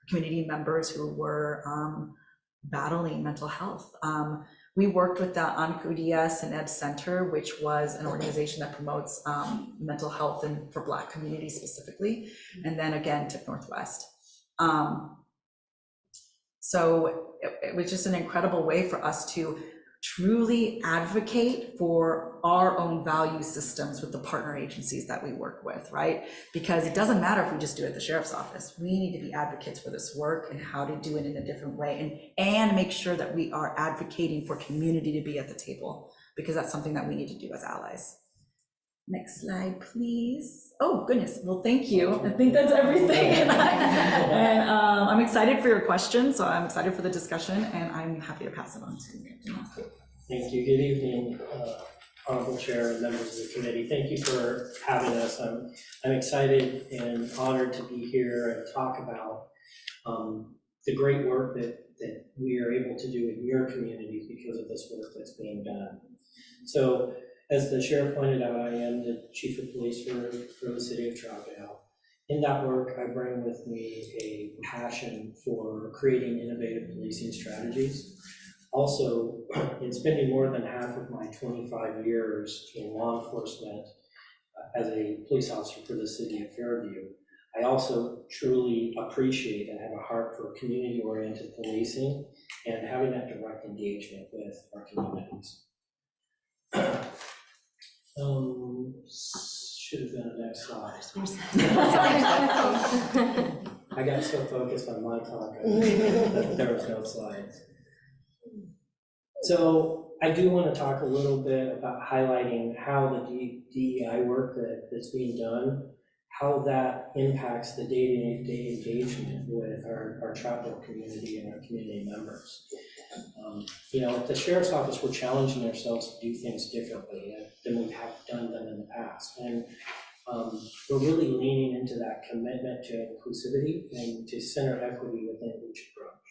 community members who were battling mental health. We worked with the Ancudia Seneb Center, which was an organization that promotes mental health and for Black communities specifically, and then again to Northwest. So it was just an incredible way for us to truly advocate for our own value systems with the partner agencies that we work with, right? Because it doesn't matter if we just do it at the sheriff's office. We need to be advocates for this work and how to do it in a different way, and make sure that we are advocating for community to be at the table, because that's something that we need to do as allies. Next slide, please. Oh, goodness. Well, thank you. I think that's everything. And I'm excited for your questions. So I'm excited for the discussion, and I'm happy to pass it on to you. Thank you. Good evening, Honorable Chair and members of the committee. Thank you for having us. I'm excited and honored to be here and talk about the great work that we are able to do in your communities because of this work that's being done. So, as the sheriff pointed out, I am the chief of police for the city of Troutdale. In that work, I bring with me a passion for creating innovative policing strategies. Also, in spending more than half of my 25 years in law enforcement as a police officer for the city of Fairview, I also truly appreciate and have a heart for community-oriented policing and having that direct engagement with our communities. Should have been a next slide. I got so focused on my talk, there was no slides. So I do want to talk a little bit about highlighting how the DEI work that's being done, how that impacts the day-to-day engagement with our Troutdale community and our community members. You know, at the sheriff's office, we're challenging ourselves to do things differently than we have done them in the past. And we're really leaning into that commitment to inclusivity and to center equity within each approach.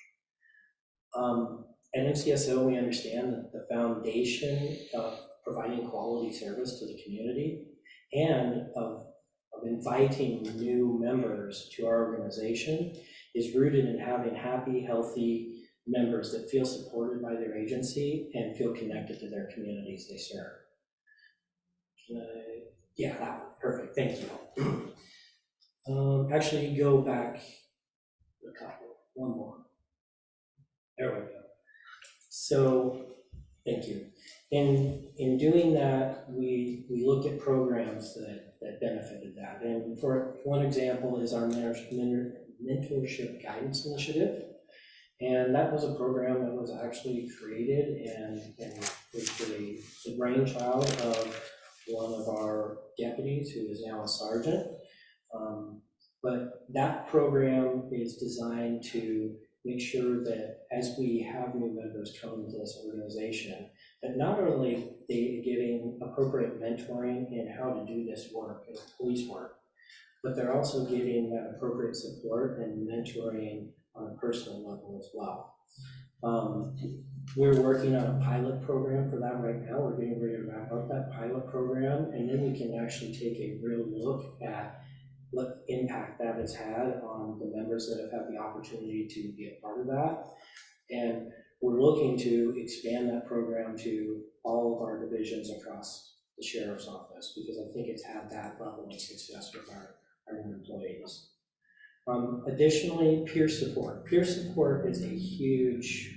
At MCSO, we understand that the foundation of providing quality service to the community and of inviting new members to our organization is rooted in having happy, healthy members that feel supported by their agency and feel connected to their communities they serve. Yeah, that one, perfect, thank you. Actually, go back a couple, one more. There we go. So, thank you. In doing that, we looked at programs that benefited that. And for one example is our mentorship guidance initiative. And that was a program that was actually created and was the brainchild of one of our deputies, who is now a sergeant. But that program is designed to make sure that as we have new members come into this organization, that not only are they getting appropriate mentoring in how to do this work, police work, but they're also getting that appropriate support and mentoring on a personal level as well. We're working on a pilot program for that right now. We're getting ready to wrap up that pilot program, and then we can actually take a real look at what impact that has had on the members that have had the opportunity to be a part of that. And we're looking to expand that program to all of our divisions across the sheriff's office, because I think it's had that level of success with our new employees. Additionally, peer support. Peer support is a huge,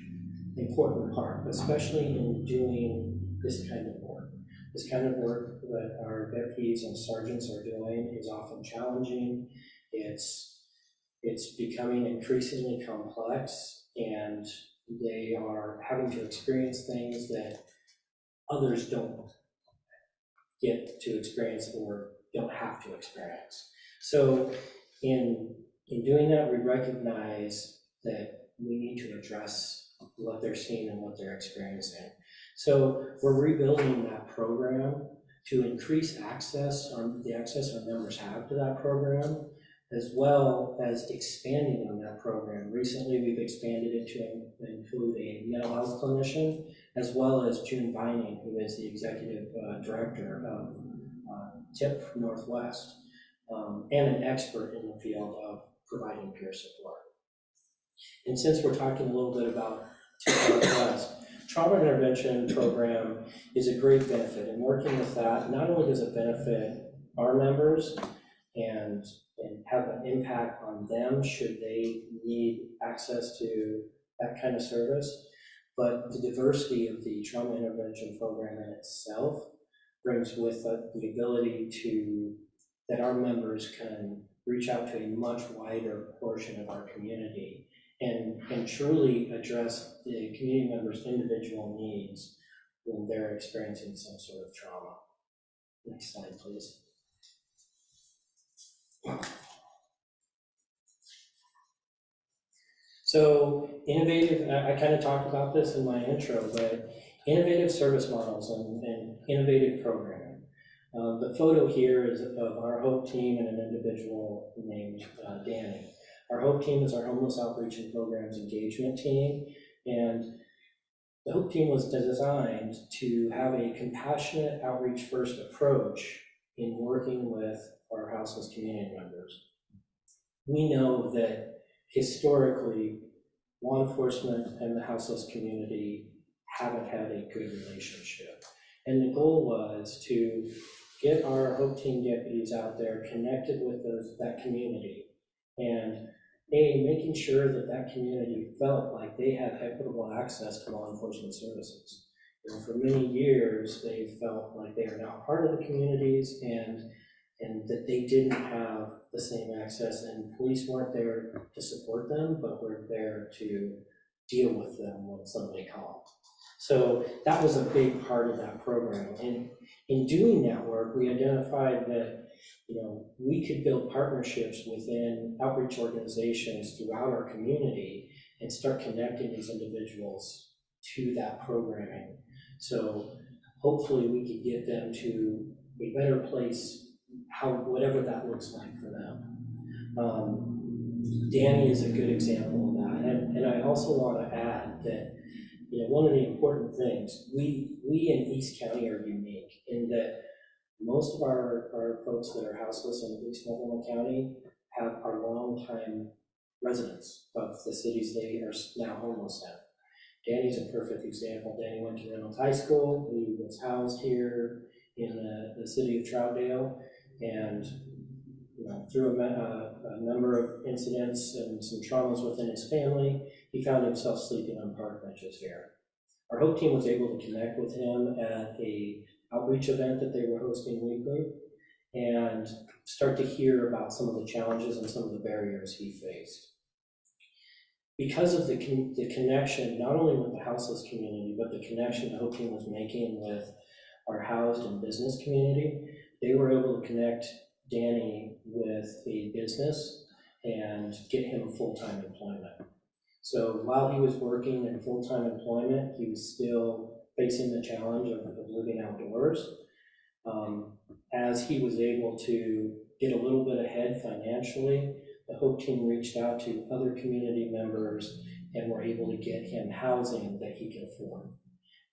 important part, especially in doing this kind of work. This kind of work that our deputies and sergeants are doing is often challenging. It's becoming increasingly complex, and they are having to experience things that others don't get to experience or don't have to experience. So in doing that, we recognize that we need to address what they're seeing and what they're experiencing. So we're rebuilding that program to increase access, the access our members have to that program, as well as expanding on that program. Recently, we've expanded it to include a mental health clinician, as well as June Vining, who is the executive director of TIP Northwest, and an expert in the field of providing peer support. And since we're talking a little bit about TIP Northwest, trauma intervention program is a great benefit, and working with that, not only does it benefit our members and have an impact on them should they need access to that kind of service, but the diversity of the trauma intervention program in itself brings with it the ability that our members can reach out to a much wider portion of our community and truly address the community members' individual needs when they're experiencing some sort of trauma. Next slide, please. So innovative, I kind of talked about this in my intro, but innovative service models and innovative programming. The photo here is of our HOPE team and an individual named Danny. Our HOPE team is our Homeless Outreach and Programs Engagement team, and the HOPE team was designed to have a compassionate outreach first approach in working with our houseless community members. We know that historically, law enforcement and the houseless community haven't had a good relationship. And the goal was to get our HOPE team deputies out there connected with that community, and making sure that that community felt like they had equitable access to law enforcement services. And for many years, they felt like they are not part of the communities and that they didn't have the same access, and police weren't there to support them, but were there to deal with them when somebody called. So that was a big part of that program. And in doing that work, we identified that we could build partnerships within outreach organizations throughout our community and start connecting these individuals to that programming. So hopefully we could get them to a better place, whatever that looks like for them. Danny is a good example of that. And I also want to add that one of the important things, we in East County are unique in that most of our folks that are houseless in East Multnomah County are longtime residents of the cities they are now homeless in. Danny's a perfect example. Danny went to Reynolds High School. He was housed here in the city of Troutdale, and through a number of incidents and some traumas within his family, he found himself sleeping on park benches here. Our HOPE team was able to connect with him at a outreach event that they were hosting weekly and start to hear about some of the challenges and some of the barriers he faced. Because of the connection, not only with the houseless community, but the connection the HOPE team was making with our housed and business community, they were able to connect Danny with a business and get him full-time employment. So while he was working in full-time employment, he was still facing the challenge of living outdoors. As he was able to get a little bit ahead financially, the HOPE team reached out to other community members and were able to get him housing that he could afford.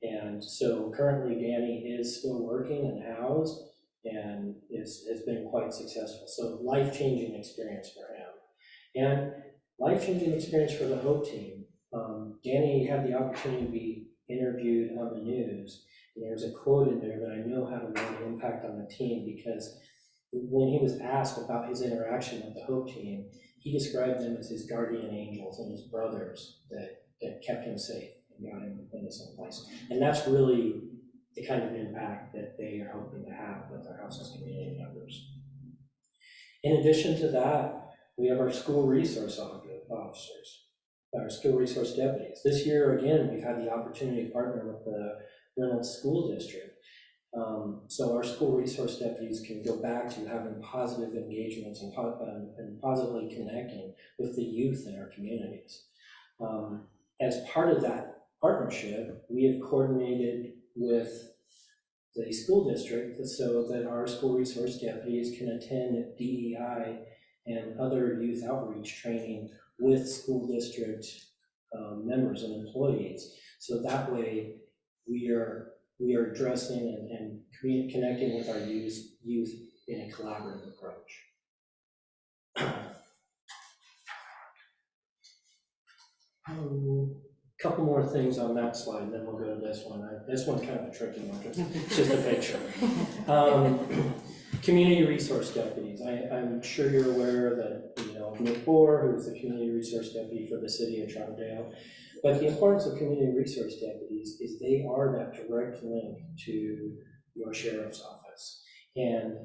And so currently Danny is still working and housed and has been quite successful. So life-changing experience for him. And life-changing experience for the HOPE team. Danny had the opportunity to be interviewed on the news, and there's a quote in there that I know had a lot of impact on the team, because when he was asked about his interaction with the HOPE team, he described them as his guardian angels and his brothers that kept him safe and got him into some place. And that's really the kind of impact that they are hoping to have with our houseless community members. In addition to that, we have our school resource officers, our school resource deputies. This year, again, we've had the opportunity to partner with the Reynolds School District. So our school resource deputies can go back to having positive engagements and positively connecting with the youth in our communities. As part of that partnership, we have coordinated with the school district so that our school resource deputies can attend DEI and other youth outreach training with school district members and employees. So that way we are addressing and connecting with our youth in a collaborative approach. Couple more things on that slide, and then we'll go to this one. This one's kind of a tricky one, it's just a picture. Community resource deputies. I'm sure you're aware that, you know, Nick Bohr, who's the community resource deputy for the city of Troutdale, but the importance of community resource deputies is they are that direct link to your sheriff's office. And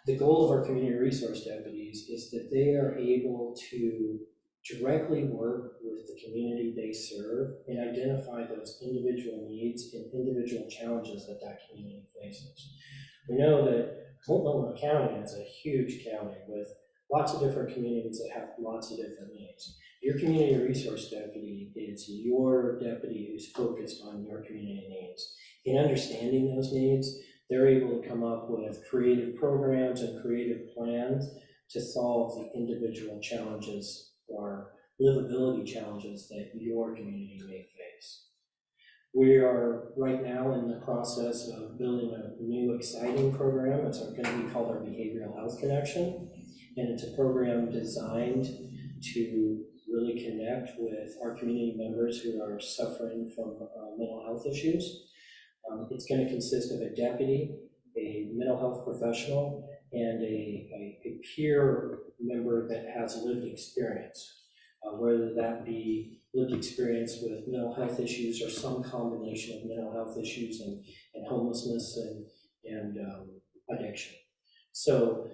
the goal of our community resource deputies is that they are able to directly work with the community they serve and identify those individual needs and individual challenges that that community faces. We know that Multnomah County is a huge county with lots of different communities that have lots of different needs. Your community resource deputy is your deputy who's focused on your community needs. In understanding those needs, they're able to come up with creative programs and creative plans to solve the individual challenges or livability challenges that your community may face. We are right now in the process of building a new exciting program. It's going to be called our Behavioral Health Connection, and it's a program designed to really connect with our community members who are suffering from mental health issues. It's going to consist of a deputy, a mental health professional, and a peer member that has lived experience, whether that be lived experience with mental health issues or some combination of mental health issues and homelessness and addiction. So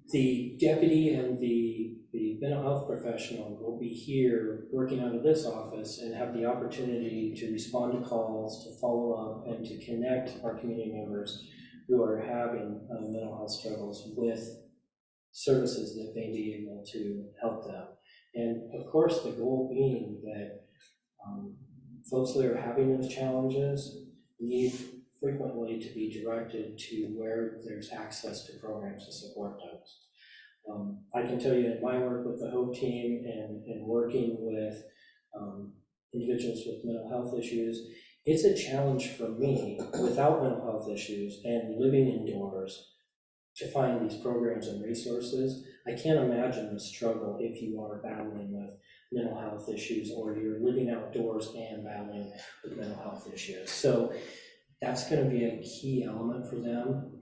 the deputy and the mental health professional will be here working out of this office and have the opportunity to respond to calls, to follow up, and to connect our community members who are having mental health struggles with services that may be able to help them. And of course, the goal being that folks that are having those challenges need frequently to be directed to where there's access to programs to support those. I can tell you in my work with the HOPE team and working with individuals with mental health issues, it's a challenge for me without mental health issues and living indoors to find these programs and resources. I can't imagine the struggle if you are battling with mental health issues or you're living outdoors and battling with mental health issues. So that's going to be a key element for them.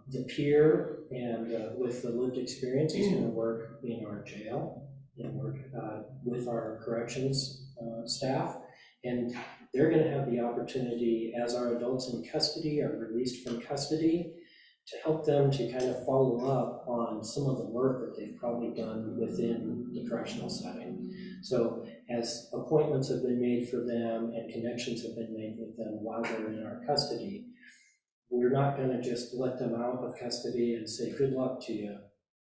The peer and with the lived experience is going to work in our jail and work with our corrections staff. And they're going to have the opportunity, as our adults in custody are released from custody, to help them to kind of follow up on some of the work that they've probably done within the correctional setting. So as appointments have been made for them and connections have been made with them while they're in our custody, we're not going to just let them out of custody and say, good luck to you.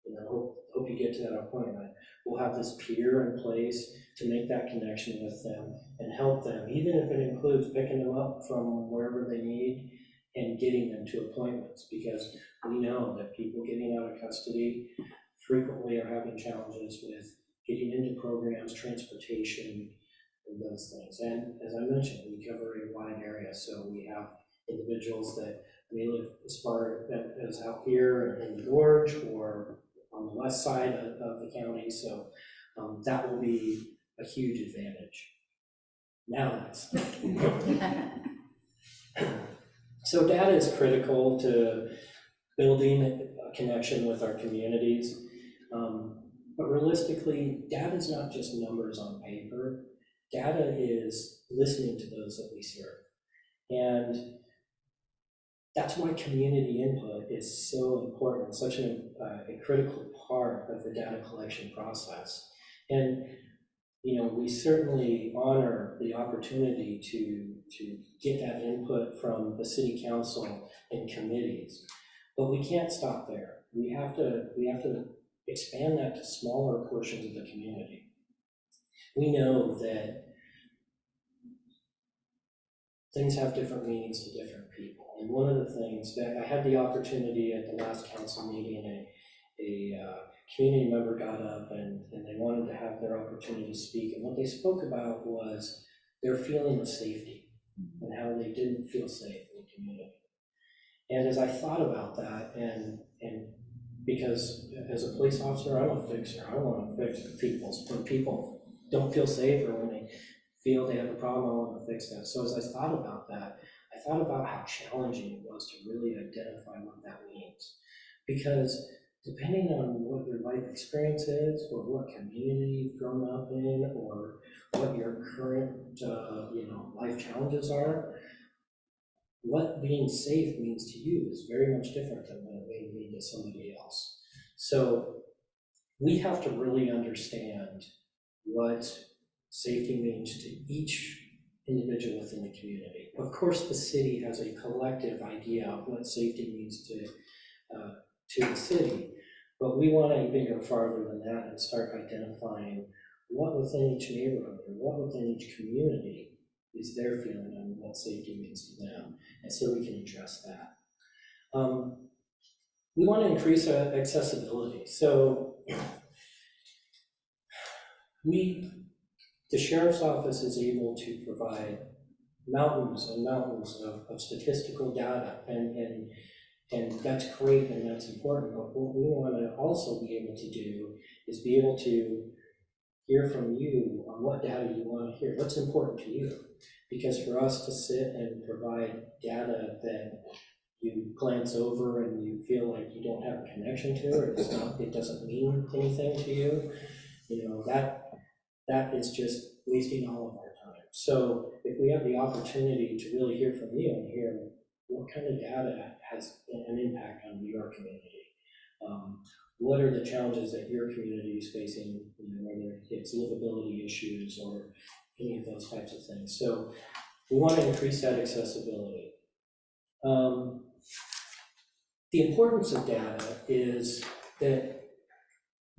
You know, hope you get to that appointment. We'll have this peer in place to make that connection with them and help them, even if it includes picking them up from wherever they need and getting them to appointments, because we know that people getting out of custody frequently are having challenges with getting into programs, transportation, and those things. And as I mentioned, we cover a wide area, so we have individuals that may live as far as out here in the gorge or on the west side of the county, so that will be a huge advantage. Now that's so data is critical to building a connection with our communities, but realistically, data is not just numbers on paper. data is listening to those that we serve. And that's why community input is so important, such a critical part of the data collection process. And we certainly honor the opportunity to get that input from the city council and committees, but we can't stop there. We have to expand that to smaller portions of the community. We know that things have different meanings to different people. And one of the things that I had the opportunity at the last council meeting, a community member got up and they wanted to have their opportunity to speak. And what they spoke about was their feeling of safety and how they didn't feel safe in the community. And as I thought about that, and because as a police officer, I'm a fixer. I want to fix when people don't feel safe or when they feel they have a problem, I want to fix that. So as I thought about that, I thought about how challenging it was to really identify what that means. Because depending on what your life experience is, or what community you've grown up in, or what your current life challenges are, what being safe means to you is very much different than what it may mean to somebody else. So we have to really understand what safety means to each individual within the community. Of course, the city has a collective idea of what safety means to the city, but we want to even go farther than that and start identifying what within each neighborhood or what within each community is their feeling on what safety means to them, and so we can address that. We want to increase accessibility. So the sheriff's office is able to provide mountains and mountains of statistical data, and that's great and that's important, but what we want to also be able to do is be able to hear from you on what data you want to hear, what's important to you. Because for us to sit and provide data that you glance over and you feel like you don't have a connection to, or it doesn't mean anything to you, that is just wasting all of our time. So if we have the opportunity to really hear from you and hear what kind of data has an impact on your community, what are the challenges that your community is facing, whether it's livability issues or any of those types of things. So we want to increase that accessibility. The importance of data is that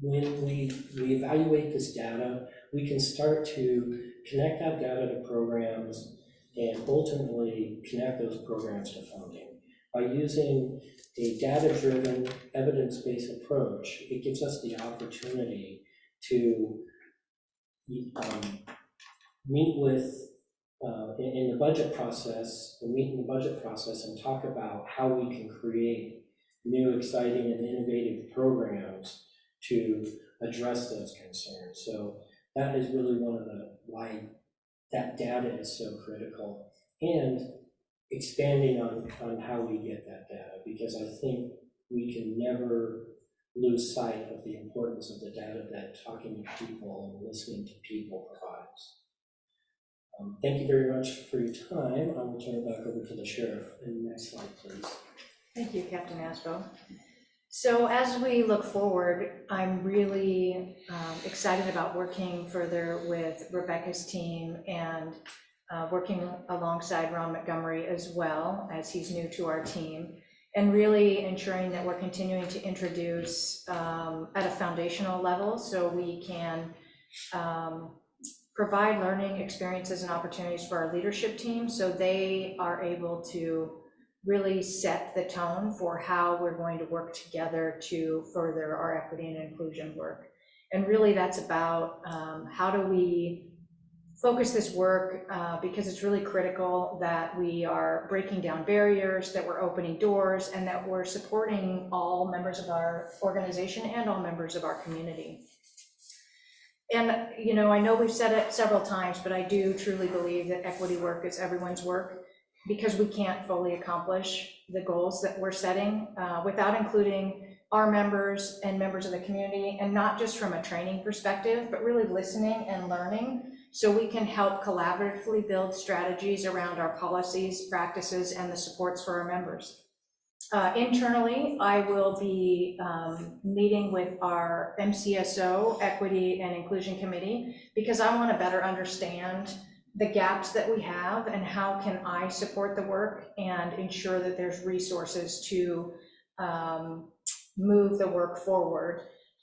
when we evaluate this data, we can start to connect that data to programs and ultimately connect those programs to funding. By using a data-driven, evidence-based approach, it gives us the opportunity to meet with, in the budget process, and talk about how we can create new, exciting, and innovative programs to address those concerns. So that is really one of why that data is so critical, and expanding on how we get that data, because I think we can never lose sight of the importance of the data that talking to people and listening to people provides. Thank you very much for your time. I will turn it back over to the sheriff. And next slide, please. Thank you, Captain Asbo. So as we look forward, I'm really excited about working further with Rebecca's team and working alongside Ron Montgomery as well, as he's new to our team, and really ensuring that we're continuing to introduce at a foundational level so we can provide learning experiences and opportunities for our leadership team so they are able to really set the tone for how we're going to work together to further our equity and inclusion work. And really that's about how do we focus this work because it's really critical that we are breaking down barriers, that we're opening doors, and that we're supporting all members of our organization and all members of our community. And I know we've said it several times, but I do truly believe that equity work is everyone's work, because we can't fully accomplish the goals that we're setting without including our members and members of the community, and not just from a training perspective, but really listening and learning so we can help collaboratively build strategies around our policies, practices, and the supports for our members. Internally, I will be meeting with our MCSO, Equity and Inclusion Committee, because I want to better understand the gaps that we have and how can I support the work and ensure that there's resources to move the work forward.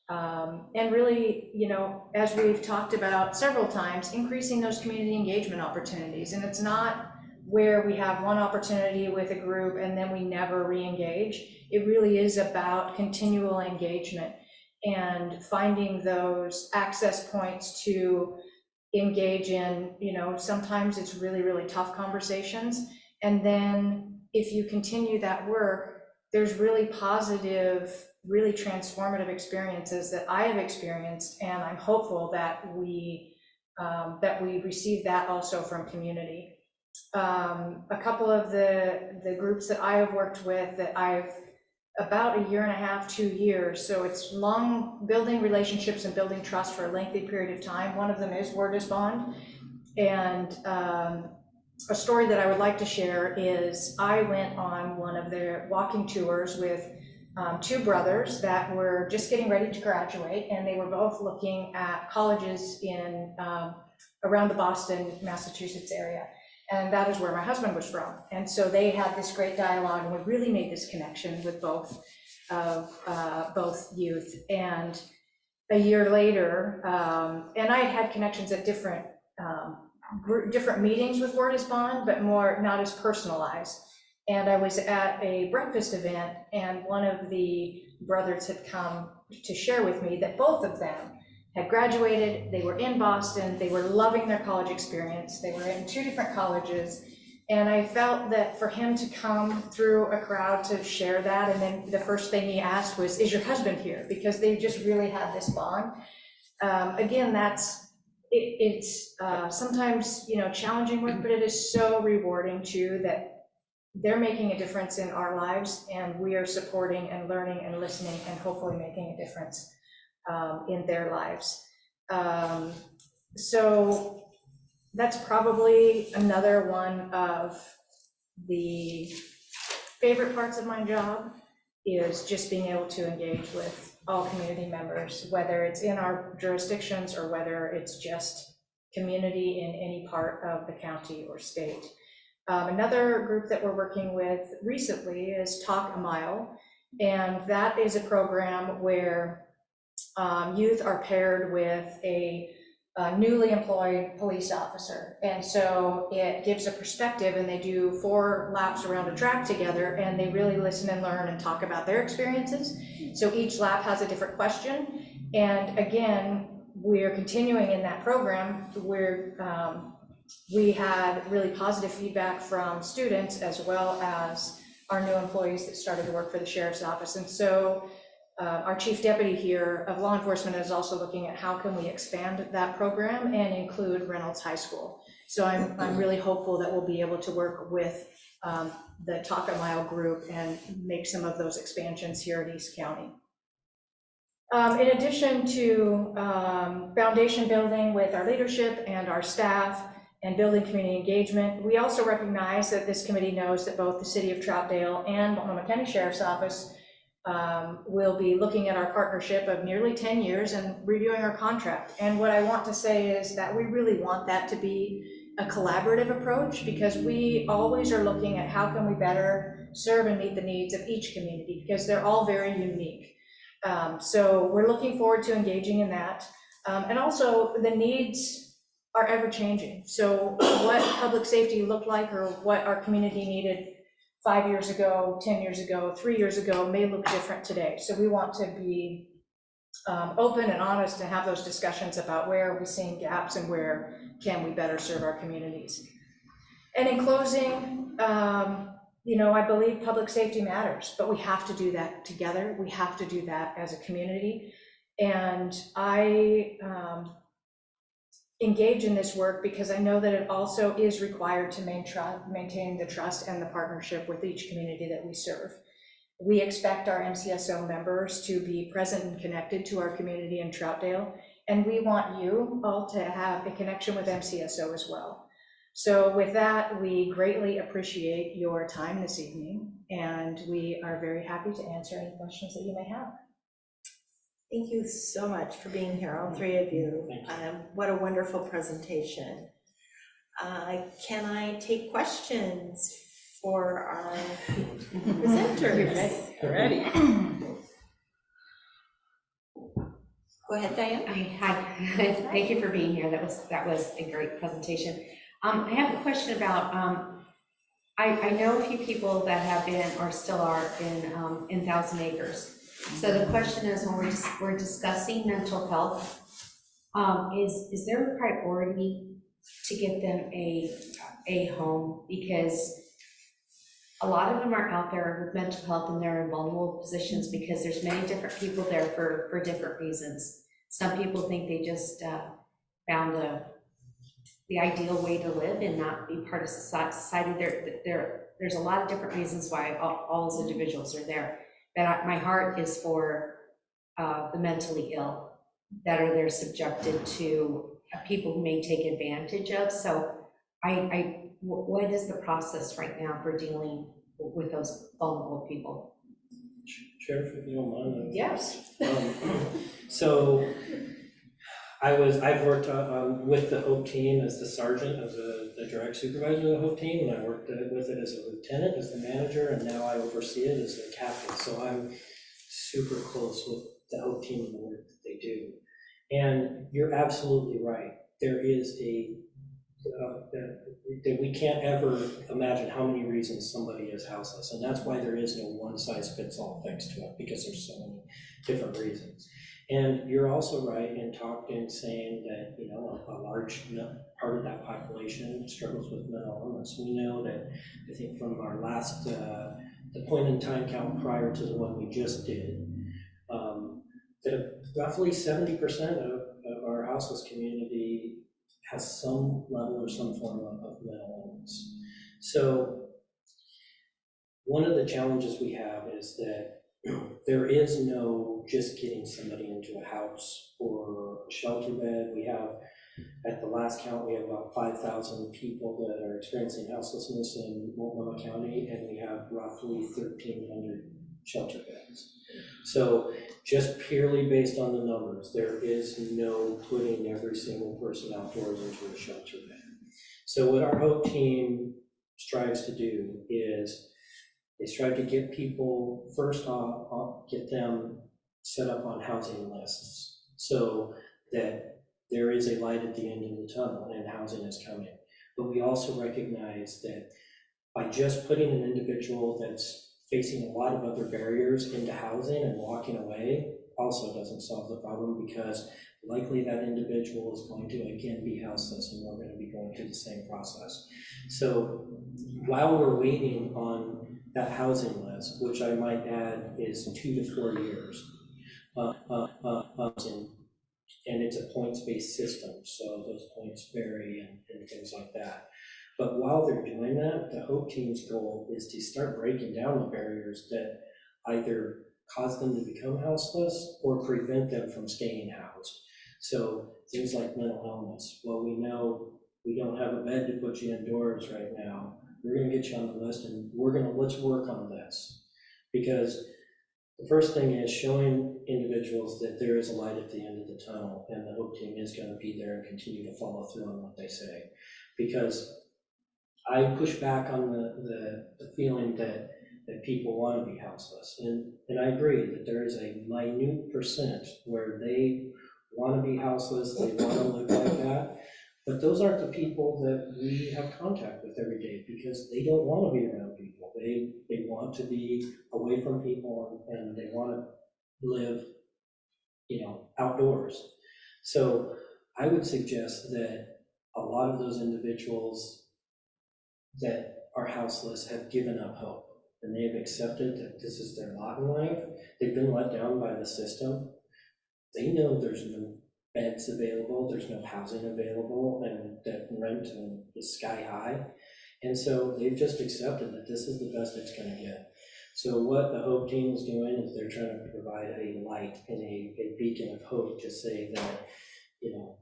And really, you know, as we've talked about several times, increasing those community engagement opportunities. And it's not where we have one opportunity with a group and then we never re-engage. It really is about continual engagement and finding those access points to engage in, you know, sometimes it's really, really tough conversations. And then if you continue that work, there's really positive, really transformative experiences that I have experienced, and I'm hopeful that we receive that also from community. A couple of the groups that I have worked with that I've about 1.5 years, 2 years, so it's long building relationships and building trust for a lengthy period of time. One of them is Word is Bond, and a story that I would like to share is I went on one of their walking tours with two brothers that were just getting ready to graduate, and they were both looking at colleges in around the Boston, Massachusetts area. And that is where my husband was from. And so they had this great dialogue, and we really made this connection with both youth. And a year later, and I had connections at different meetings with Word is Bond, but more not as personalized. And I was at a breakfast event, and one of the brothers had come to share with me that both of them had graduated, they were in Boston, they were loving their college experience, they were in 2 different colleges, and I felt that for him to come through a crowd to share that, and then the first thing he asked was, "Is your husband here?" Because they just really had this bond. Again, it's sometimes, you know, challenging work, but it is so rewarding too that they're making a difference in our lives, and we are supporting and learning and listening and hopefully making a difference in their lives. So that's probably another one of the favorite parts of my job, is just being able to engage with all community members, whether it's in our jurisdictions or whether it's just community in any part of the county or state. Another group that we're working with recently is Talk a Mile, and that is a program where youth are paired with a newly employed police officer. And so it gives a perspective, and they do 4 laps around a track together, and they really listen and learn and talk about their experiences. So each lap has a different question. And again, we're continuing in that program where we had really positive feedback from students as well as our new employees that started to work for the sheriff's office. And so our chief deputy here of law enforcement is also looking at how can we expand that program and include Reynolds High School. So I'm really hopeful that we'll be able to work with the Talk a Mile group and make some of those expansions here at East County. In addition to foundation building with our leadership and our staff and building community engagement, we also recognize that this committee knows that both the City of Troutdale and Multnomah County Sheriff's Office will be looking at our partnership of nearly 10 years and reviewing our contract. And what I want to say is that we really want that to be a collaborative approach, because we always are looking at how can we better serve and meet the needs of each community, because they're all very unique. So we're looking forward to engaging in that. And also the needs are ever changing. So what public safety looked like or what our community needed 5 years ago, 10 years ago, 3 years ago may look different today. So we want to be open and honest and have those discussions about where are we seeing gaps and where can we better serve our communities. And in closing, you know, I believe public safety matters, but we have to do that together. We have to do that as a community. And I engage in this work because I know that it also is required to maintain the trust and the partnership with each community that we serve. We expect our MCSO members to be present and connected to our community in Troutdale, And we want you all to have a connection with MCSO as well. So with that, we greatly appreciate your time this evening, and we are very happy to answer any questions that you may have. Thank you so much for being here, all three of you. What a wonderful presentation. Can I take questions for our presenters? You're ready. Go ahead, Diane. Hi, thank you for being here. That was a great presentation. I have a question about, I know a few people that have been or still are in Thousand Acres. So the question is, when we're discussing mental health, is there a priority to get them a home? Because a lot of them are out there with mental health and they're in vulnerable positions because there's many different people there for different reasons. Some people think they just found the ideal way to live and not be part of society. There's a lot of different reasons why all those individuals are there. But my heart is for the mentally ill that are there subjected to people who may take advantage of. So what is the process right now for dealing with those vulnerable people? Sheriff, if you don't mind. Yes. So I've worked with the Hope team as the sergeant, as the direct supervisor of the Hope team, and I worked with it as a lieutenant, as the manager, and now I oversee it as the captain. So I'm super close with the Hope team and the work that they do. And you're absolutely right. There is that we can't ever imagine how many reasons somebody is houseless, and that's why there is no one-size-fits-all fix to it, because there's so many different reasons. And you're also right in saying that, you know, a large part of that population struggles with mental illness. We know that, I think from our last, the point in time count prior to the one we just did, that roughly 70% of our houseless community has some level or some form of mental illness. So one of the challenges we have is that there is no just getting somebody into a house or a shelter bed. We have, at the last count, we have about 5,000 people that are experiencing houselessness in Multnomah County, and we have roughly 1,300 shelter beds. So just purely based on the numbers, there is no putting every single person outdoors into a shelter bed. So what our Hope team strives to do is they strive to get people, first off, get them set up on housing lists so that there is a light at the end of the tunnel and housing is coming. But we also recognize that by just putting an individual that's facing a lot of other barriers into housing and walking away also doesn't solve the problem, because likely that individual is going to again be houseless, and we're going to be going through the same process. So while we're waiting on that housing list, which I might add is 2 to 4 years, and it's a points-based system, so those points vary and things like that. But while they're doing that, the Hope team's goal is to start breaking down the barriers that either cause them to become houseless or prevent them from staying housed. So things like mental illness. Well, we know we don't have a bed to put you indoors right now. We're going to get you on the list, and let's work on this. Because the first thing is showing individuals that there is a light at the end of the tunnel, and the Hope team is going to be there and continue to follow through on what they say. Because I push back on the feeling that people want to be houseless. And I agree that there is a minute percent where they want to be houseless, they want to live like that. But those aren't the people that we have contact with every day, because they don't want to be around people. They want to be away from people, and they want to live, you know, outdoors. So I would suggest that a lot of those individuals that are houseless have given up hope, and they have accepted that this is their lot in life. They've been let down by the system. They know there's no beds available, there's no housing available, and that rent is sky high. And so they've just accepted that this is the best it's going to get. So what the Hope team is doing is they're trying to provide a light and a beacon of hope to say that, you know,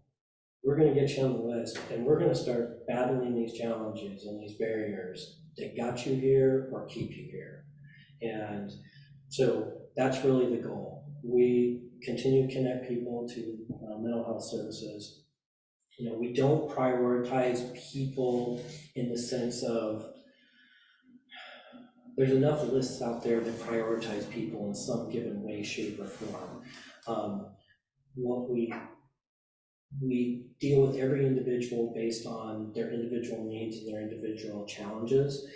we're gonna get you on the list, and we're gonna start battling these challenges and these barriers that got you here or keep you here. And so that's really the goal. We continue to connect people to mental health services. You know, we don't prioritize people in the sense of, there's enough lists out there that prioritize people in some given way, shape, or form. What we deal with every individual based on their individual needs and their individual challenges.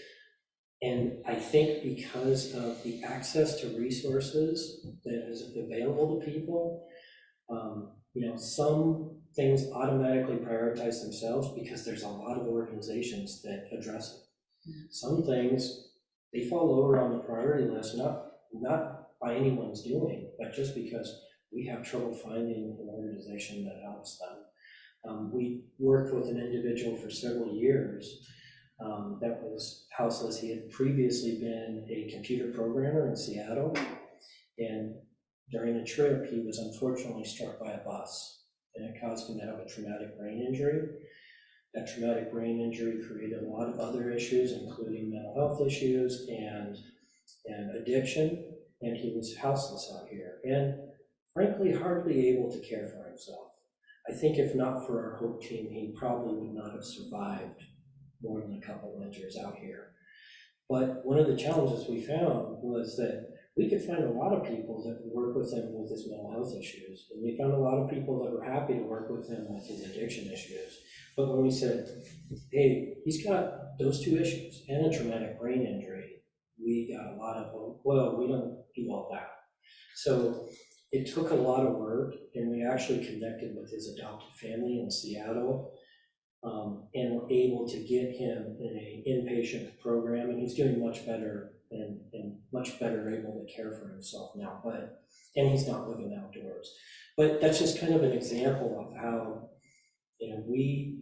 And I think because of the access to resources that is available to people, you know, some things automatically prioritize themselves because there's a lot of organizations that address it. Some things, they fall lower on the priority list, not by anyone's doing, but just because we have trouble finding an organization that helps them. We worked with an individual for several years that was houseless. He had previously been a computer programmer in Seattle, and during a trip, he was unfortunately struck by a bus, and it caused him to have a traumatic brain injury. That traumatic brain injury created a lot of other issues, including mental health issues and addiction, and he was houseless out here, and frankly, hardly able to care for himself. I think if not for our Hope team, he probably would not have survived more than a couple winters out here. But one of the challenges we found was that we could find a lot of people that would work with him with his mental health issues. And we found a lot of people that were happy to work with him with his addiction issues. But when we said, hey, he's got those two issues and a traumatic brain injury, we got a lot of, well, we don't do all that. So it took a lot of work, and we actually connected with his adopted family in Seattle, and were able to get him in an inpatient program, and he's doing much better and much better able to care for himself now, and he's not living outdoors. But that's just kind of an example of how, you know, we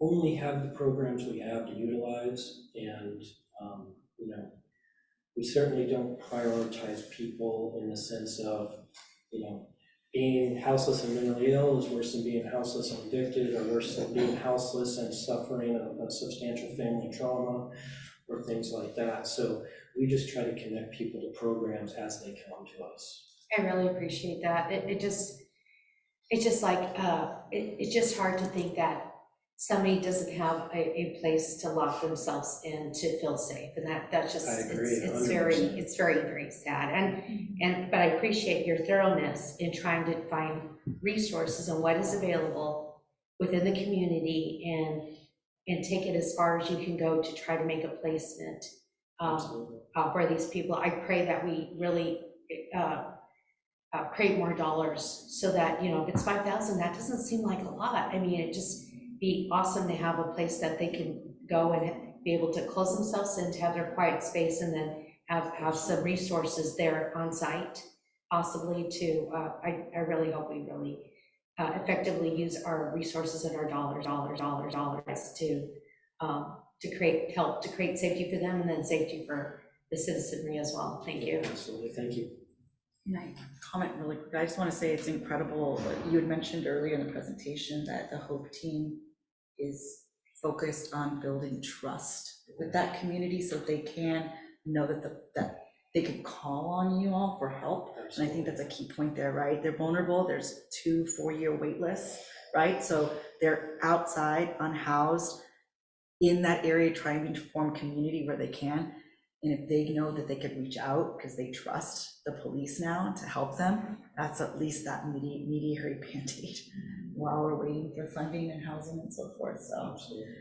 only have the programs we have to utilize, and you know, we certainly don't prioritize people in the sense of, you know, being houseless and mentally ill is worse than being houseless and addicted, or worse than being houseless and suffering a substantial family trauma, or things like that. So we just try to connect people to programs as they come to us. I really appreciate that. It's just hard to think that somebody doesn't have a place to lock themselves in to feel safe, and that's just, I agree, it's very sad. But I appreciate your thoroughness in trying to find resources and what is available within the community, and take it as far as you can go to try to make a placement for these people. I pray that we really create more dollars, so that, you know, if it's 5,000, that doesn't seem like a lot. I mean, it just be awesome to have a place that they can go and be able to close themselves in, to have their quiet space, and then have some resources there on site, possibly to, I really hope we really effectively use our resources and our dollars to create safety for them, and then safety for the citizenry as well. Thank you. Absolutely, thank you. Can I comment really quick? I just want to say it's incredible. You had mentioned earlier in the presentation that the Hope team is focused on building trust with that community, so they can know that they can call on you all for help. Absolutely. And I think that's a key point there, right? They're vulnerable. There's 2 4-year wait lists, right? So they're outside, unhoused, in that area, trying to form community where they can. And if they know that they could reach out because they trust the police now to help them, that's at least that mediary band-aid while we're waiting for funding and housing and so forth. So Absolutely.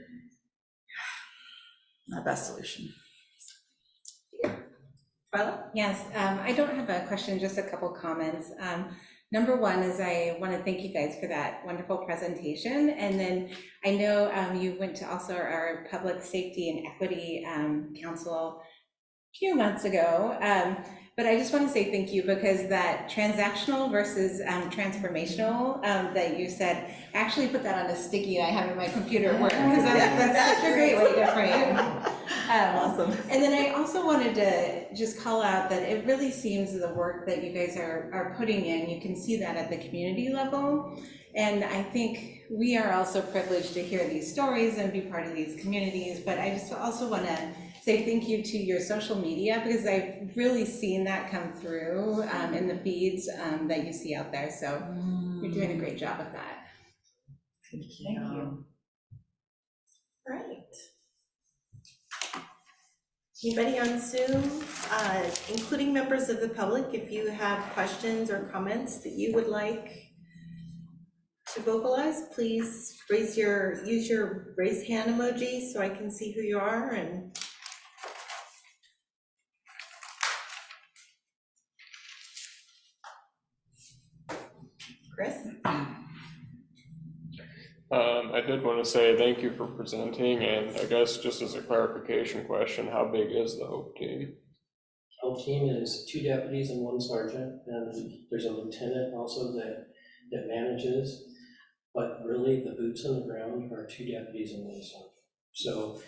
Not best solution. Yes, I don't have a question, just a couple comments. Number one is I want to thank you guys for that wonderful presentation. And then I know you went to also our Public Safety and Equity Council a few months ago. But I just want to say thank you, because that transactional versus transformational that you said, I actually put that on a sticky I have in my computer at work, because that's such a great way to frame Awesome. And then I also wanted to just call out that it really seems the work that you guys are putting in, you can see that at the community level. And I think we are also privileged to hear these stories and be part of these communities, but I just also want to say thank you to your social media, because I've really seen that come through in the feeds that you see out there. So you're doing a great job with that. Thank you. Right. Anybody on Zoom, including members of the public, if you have questions or comments that you would like to vocalize, please use your raise hand emoji so I can see who you are. And Chris? I did want to say thank you for presenting, and I guess just as a clarification question, how big is the Hope team? Our team is 2 deputies and 1 sergeant, and there's a lieutenant also that manages, but really the boots on the ground are 2 deputies and 1 sergeant. So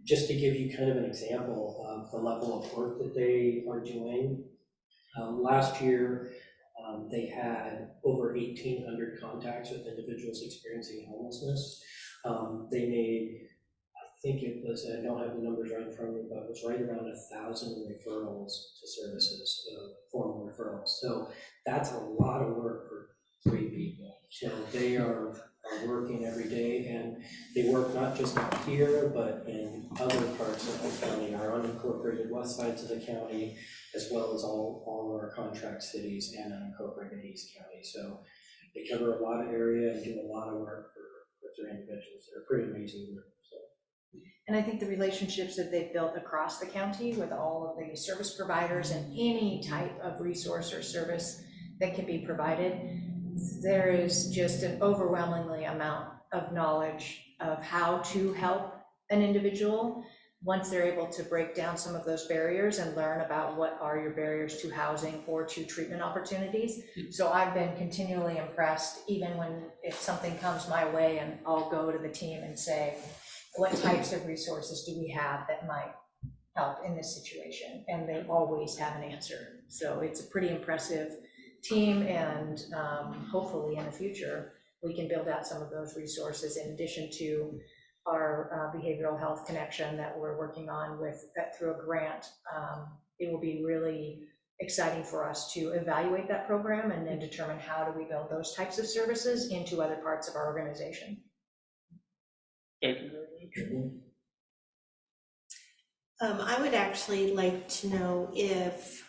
just to give you kind of an example of the level of work that they are doing, last year they had over 1,800 contacts with individuals experiencing homelessness. They made, I think it was, I don't have the numbers right in front of me, but it was right around 1,000 referrals to services, formal referrals. So that's a lot of work for 3 people. So they are working every day, and they work not just out here, but in other parts of the county, our unincorporated west sides of the county, as well as all of our contract cities and unincorporated East County. So they cover a lot of area and do a lot of work for their individuals. They're pretty amazing work. So. And I think the relationships that they've built across the county with all of the service providers and any type of resource or service that can be provided, there is just an overwhelmingly amount of knowledge of how to help an individual once they're able to break down some of those barriers and learn about what are your barriers to housing or to treatment opportunities. So I've been continually impressed, even if something comes my way, and I'll go to the team and say, what types of resources do we have that might help in this situation? And they always have an answer. So it's a pretty impressive team, and hopefully in the future, we can build out some of those resources in addition to our behavioral health connection that we're working on through a grant. It will be really exciting for us to evaluate that program and then determine how do we build those types of services into other parts of our organization. Thank you very much. I would actually like to know if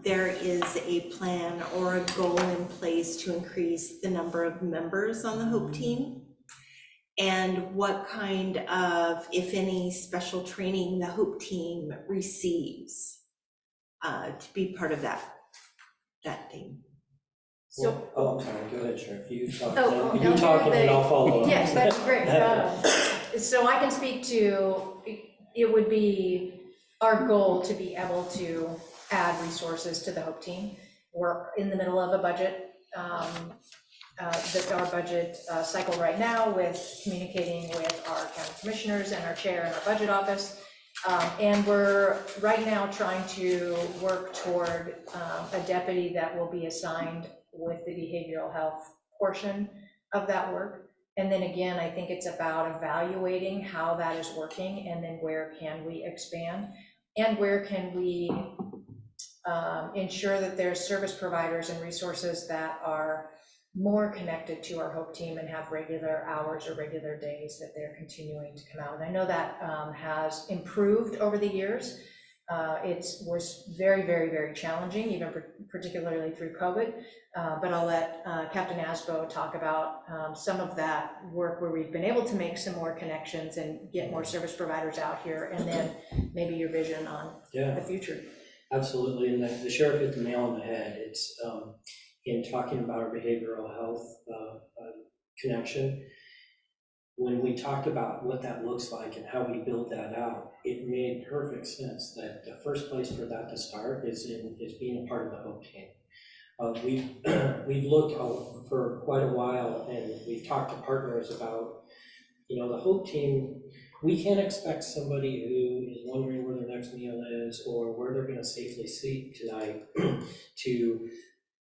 there is a plan or a goal in place to increase the number of members on the Hope team, and what kind of, if any, special training the Hope team receives to be part of that team. So, I'm sorry, go ahead, Sheriff. You talk, Oh, you talk and then I'll follow up. yes, that'd be great. So I can speak to, it would be our goal to be able to add resources to the Hope team. We're in the middle of a budget, our budget cycle right now, with communicating with our county commissioners and our chair in our budget office. And we're right now trying to work toward a deputy that will be assigned with the behavioral health portion of that work. And then again, I think it's about evaluating how that is working, and then where can we expand, and where can we ensure that there's service providers and resources that are more connected to our Hope team and have regular hours or regular days that they're continuing to come out. And I know that has improved over the years. It was very, very, very challenging, even particularly through COVID. But I'll let Captain Asbo talk about some of that work where we've been able to make some more connections and get more service providers out here, and then maybe your vision on the future. Absolutely, and the sheriff hit the nail on the head. It's in talking about our behavioral health connection. When we talked about what that looks like and how we build that out, it made perfect sense that the first place for that to start is being a part of the Hope team. We've looked for quite a while, and we've talked to partners about, the Hope team we can't expect somebody who is wondering where their next meal is or where they're gonna safely sleep tonight to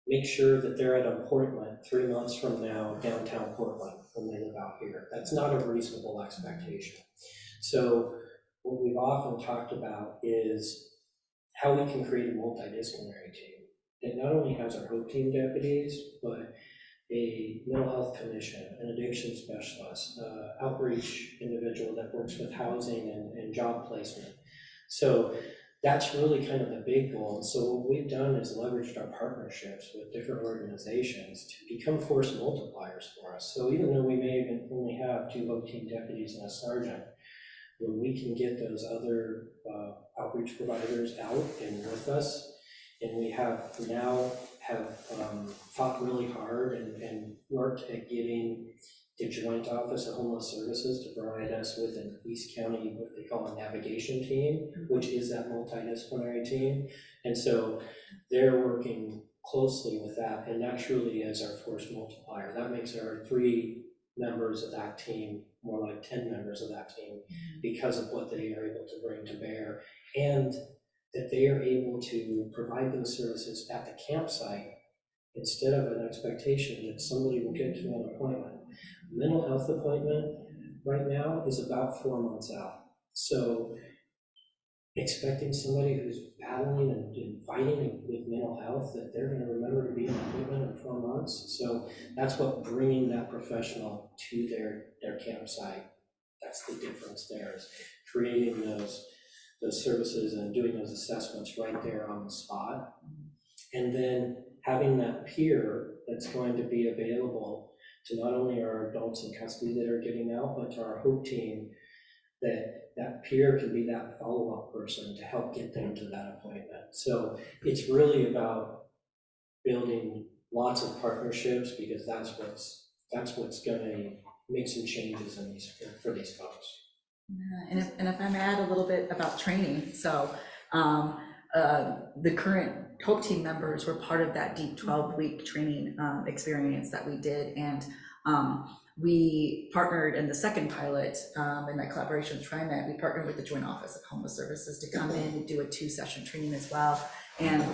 make sure that they're at an appointment 3 months from now downtown Portland when they live out here. That's not a reasonable expectation. So what we've often talked about is how we can create a multidisciplinary team that not only has our HOPE team deputies, but a mental health clinician, an addiction specialist, outreach individual that works with housing and job placement. So that's really kind of the big goal. And so what we've done is leveraged our partnerships with different organizations to become force multipliers for us. So even though we may even only have 2 HOPE team deputies and a sergeant, when we can get those other outreach providers out and with us, and we have fought really hard and worked at getting the Joint Office of Homeless Services to provide us with an East County, what they call a navigation team, which is that multidisciplinary team. And so they're working closely with that, and that truly is our force multiplier. That makes our 3 members of that team more like 10 members of that team because of what they are able to bring to bear, and that they are able to provide those services at the campsite instead of an expectation that somebody will get to an appointment. A mental health appointment right now is about 4 months out. So expecting somebody who's battling and fighting with mental health, that they're going to remember to be in an appointment in 4 months. So that's what bringing that professional to their campsite, that's the difference there, is creating those services and doing those assessments right there on the spot. And then having that peer that's going to be available to not only our adults in custody that are getting out, but to our HOPE team, that peer can be that follow-up person to help get them to that appointment. So it's really about building lots of partnerships, because that's what's gonna make some changes for these folks. Yeah, and if I may add a little bit about training, so the current HOPE team members were part of that deep 12-week training experience that we did, and we partnered in the second pilot, in that collaboration with TriMet, we partnered with the Joint Office of Homeless Services to come in and do a 2-session training as well. And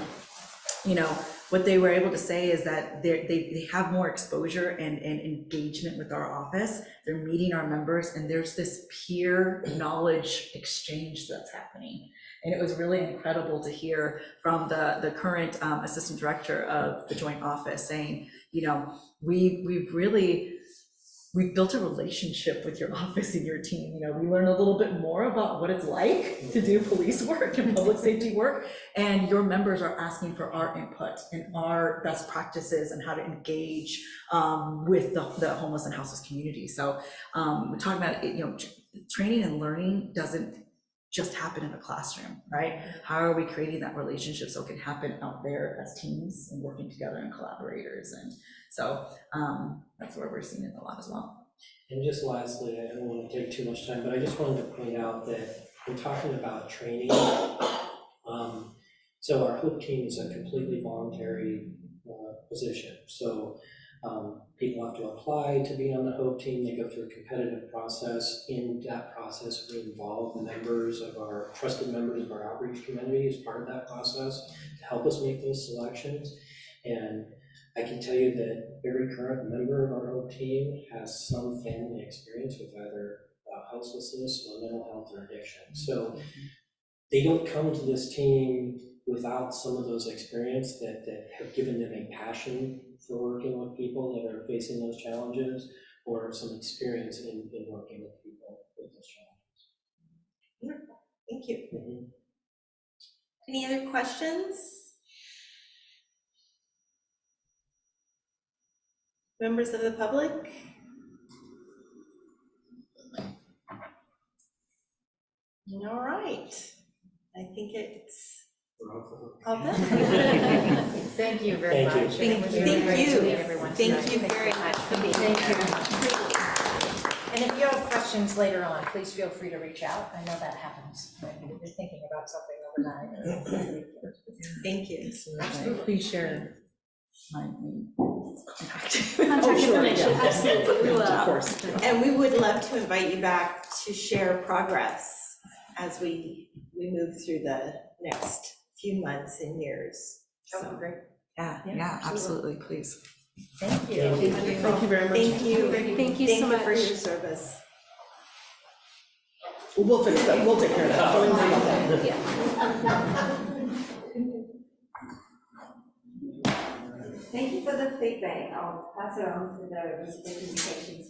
you know, what they were able to say is that they have more exposure and engagement with our office. They're meeting our members, and there's this peer knowledge exchange that's happening. And it was really incredible to hear from the current assistant director of the Joint Office saying, you know, we've built a relationship with your office and your team. You know, we learn a little bit more about what it's like to do police work and public safety work, and your members are asking for our input and our best practices and how to engage with the homeless and houseless community. So we're talking about, you know, training and learning doesn't just happen in a classroom, right? How are we creating that relationship so it can happen out there as teams and working together and collaborators? And so that's where we're seeing it a lot as well. And just lastly, I don't want to take too much time, but I just wanted to point out that we're talking about training. So our HOPE team is a completely voluntary position. So people have to apply to be on the HOPE team. They go through a competitive process. In that process, we involve trusted members of our outreach community as part of that process to help us make those selections. And I can tell you that every current member of our HOPE team has some family experience with either houselessness or mental health or addiction. So they don't come to this team without some of those experiences that have given them a passion for working with people that are facing those challenges, or some experience in working with people with those challenges. Wonderful, thank you. Mm-hmm. Any other questions? Members of the public? All right, I think it's all done. Thank you very Thank you. much. Thank It was you. really Thank great to you. meet everyone Thank tonight. you very much for being Thank here. And if you have questions later on, please feel free to reach out. I know that happens when you're thinking about something overnight. Thank you. Please share my contact. Contact information, yeah. absolutely, we will. Of course. And we would love to invite you back to share progress as we move through the next few months and years. So great. Yeah, absolutely, please. Thank you. Thank you very much. Thank you. Thank you so much. for your service. We'll fix that, we'll take care of that. Don't worry about that. Yeah. Thank you for the feedback. I'll pass it on to the rest of the communications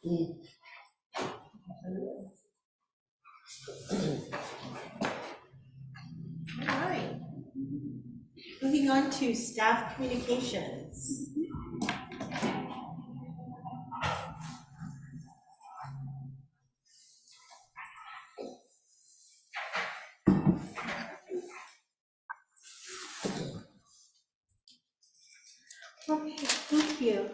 unit. All right. Moving on to staff communications. Okay, thank you.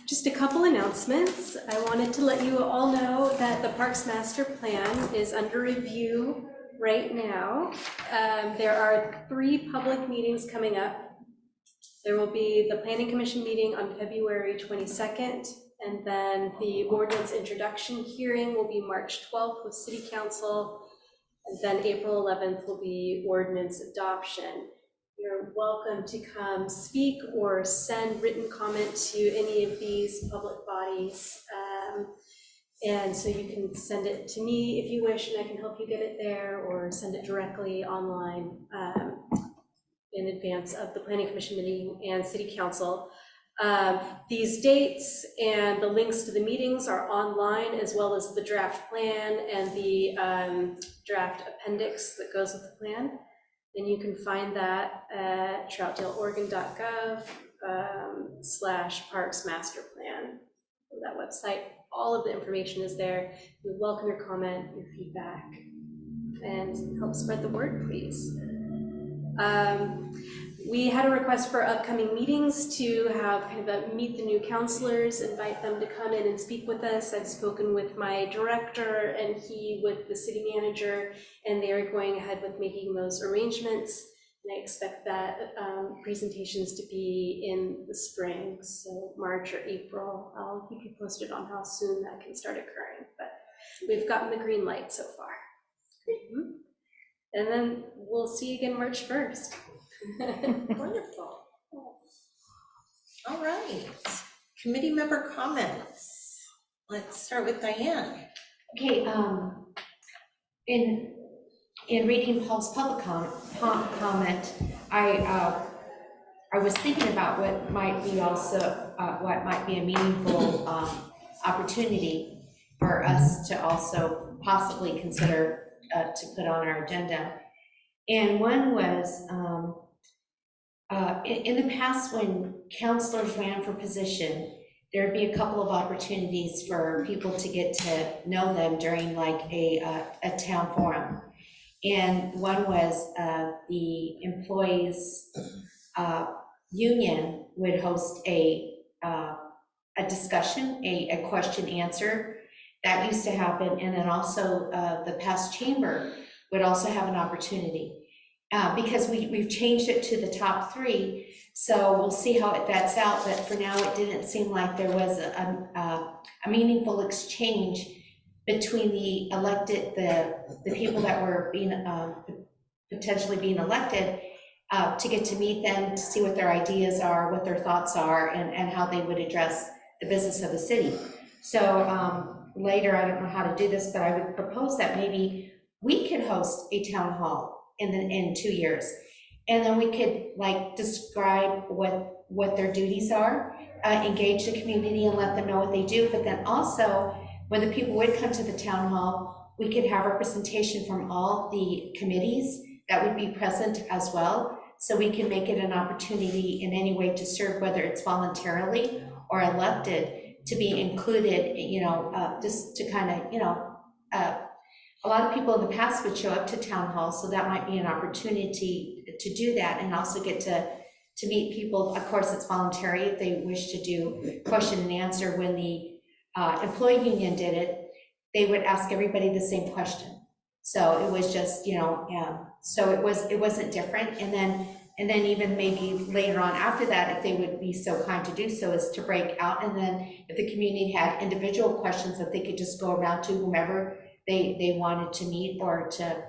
Just a couple announcements. I wanted to let you all know that the Parks Master Plan is under review right now. There are 3 public meetings coming up. There will be the Planning Commission meeting on February 22nd, and then the ordinance introduction hearing will be March 12th with City Council, and then April 11th will be ordinance adoption. You're welcome to come speak or send written comment to any of these public bodies. And so you can send it to me if you wish, and I can help you get it there, or send it directly online in advance of the Planning Commission meeting and City Council. These dates and the links to the meetings are online, as well as the draft plan and the draft appendix that goes with the plan. And you can find that at troutdaleoregon.gov /Parks Master Plan. That website, all of the information is there. We welcome your comment, your feedback, and help spread the word, please. We had a request for upcoming meetings to have kind of a meet the new counselors, invite them to come in and speak with us. I've spoken with my director and he with the city manager, and they are going ahead with making those arrangements. And I expect that presentations to be in the spring, so March or April. I'll keep you posted on how soon that can start occurring, but we've gotten the green light so far. And then we'll see you again March 1st. Wonderful. All right. Committee member comments. Let's start with Diane. Okay, in reading Paul's public comment, I was thinking about what might be what might be a meaningful opportunity for us to also possibly consider to put on our agenda. And one was, in the past, when counselors ran for position, there'd be a couple of opportunities for people to get to know them during like a town forum. And one was the employees union would host a discussion, a question answer. That used to happen, and then also the past chamber would also have an opportunity. Because we've changed it to the top 3, so we'll see how that's out, but for now it didn't seem like there was a meaningful exchange between the elected, the people that were being potentially being elected, to get to meet them, to see what their ideas are, what their thoughts are, and how they would address the business of the city. So later, I don't know how to do this, but I would propose that maybe we could host a town hall in 2 years, and then we could like describe what their duties are, engage the community and let them know what they do. But then also, when the people would come to the town hall, we could have representation from all the committees that would be present as well, so we can make it an opportunity in any way to serve, whether it's voluntarily or elected, to be included, just to kind of, a lot of people in the past would show up to town hall, so that might be an opportunity to do that, and also get to meet people. Of course, it's voluntary if they wish to do question and answer. When the employee union did it, they would ask everybody the same question. So it was just, so it wasn't different. And then And then even maybe later on after that, if they would be so kind to do so, is to break out. And then if the community had individual questions that they could just go around to whomever they wanted to meet or to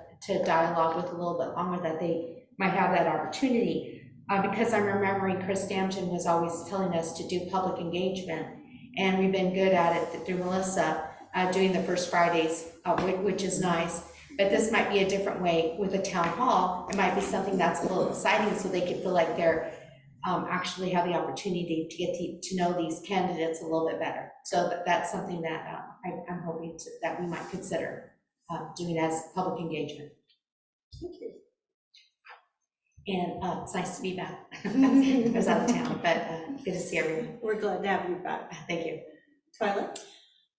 dialogue with a little bit longer, that they might have that opportunity. Because I'm remembering Chris Damton was always telling us to do public engagement, and we've been good at it through Melissa, doing the first Fridays, which is nice. But this might be a different way with a town hall. It might be something that's a little exciting, so they could feel like they're actually have the opportunity to get to know these candidates a little bit better. So that's something that I'm hoping that we might consider doing as public engagement. Thank you. And it's nice to be back. I was out of town, but good to see everyone. We're glad to have you back. Thank you. Twilight?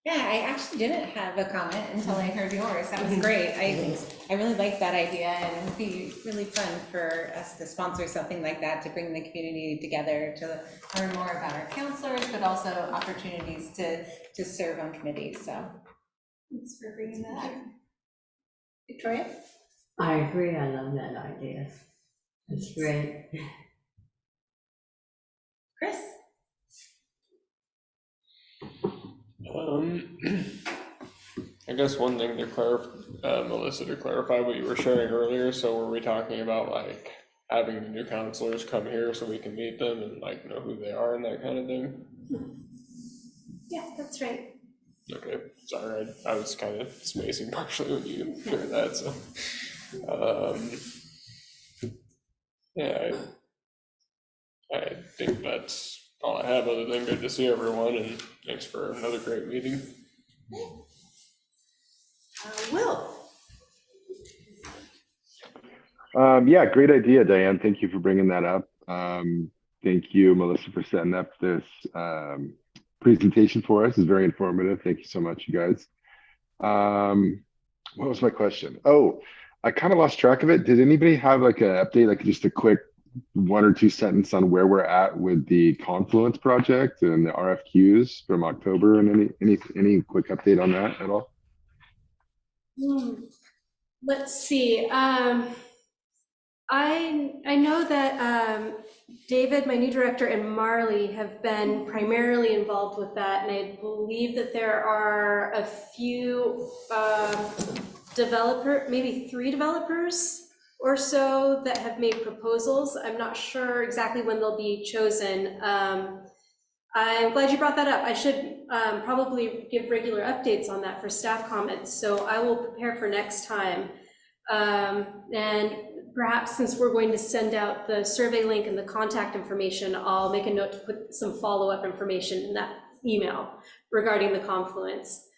Yeah, I actually didn't have a comment until I heard yours. That was great. I really like that idea, and it'd be really fun for us to sponsor something like that to bring the community together to learn more about our counselors, but also opportunities to serve on committees. So thanks for bringing that up. Victoria? I agree, I love that idea. It's great. Chris? I guess one thing to clarify, Melissa, to clarify what you were sharing earlier, so were we talking about like having the new counselors come here so we can meet them and like know who they are and that kind of thing? Yeah, that's right. Okay, sorry, I was kind of spacing partially when you shared that, so. Yeah, I think that's all I have, other than good to see everyone, and thanks for another great meeting. Will? Yeah, great idea, Diane. Thank you for bringing that up. Thank you, Melissa, for setting up this presentation for us. It's very informative. Thank you so much, you guys. What was my question? Oh, I kind of lost track of it. Did anybody have like an update, like just a quick 1 or 2 sentence on where we're at with the Confluence project and the RFQs from October, and any quick update on that at all? Let's see. I know that David, my new director, and Marley have been primarily involved with that, and I believe that there are a few maybe 3 developers or so that have made proposals. I'm not sure exactly when they'll be chosen. I'm glad you brought that up. I should probably give regular updates on that for staff comments, so I will prepare for next time. And perhaps since we're going to send out the survey link and the contact information, I'll make a note to put some follow-up information in that email regarding the Confluence.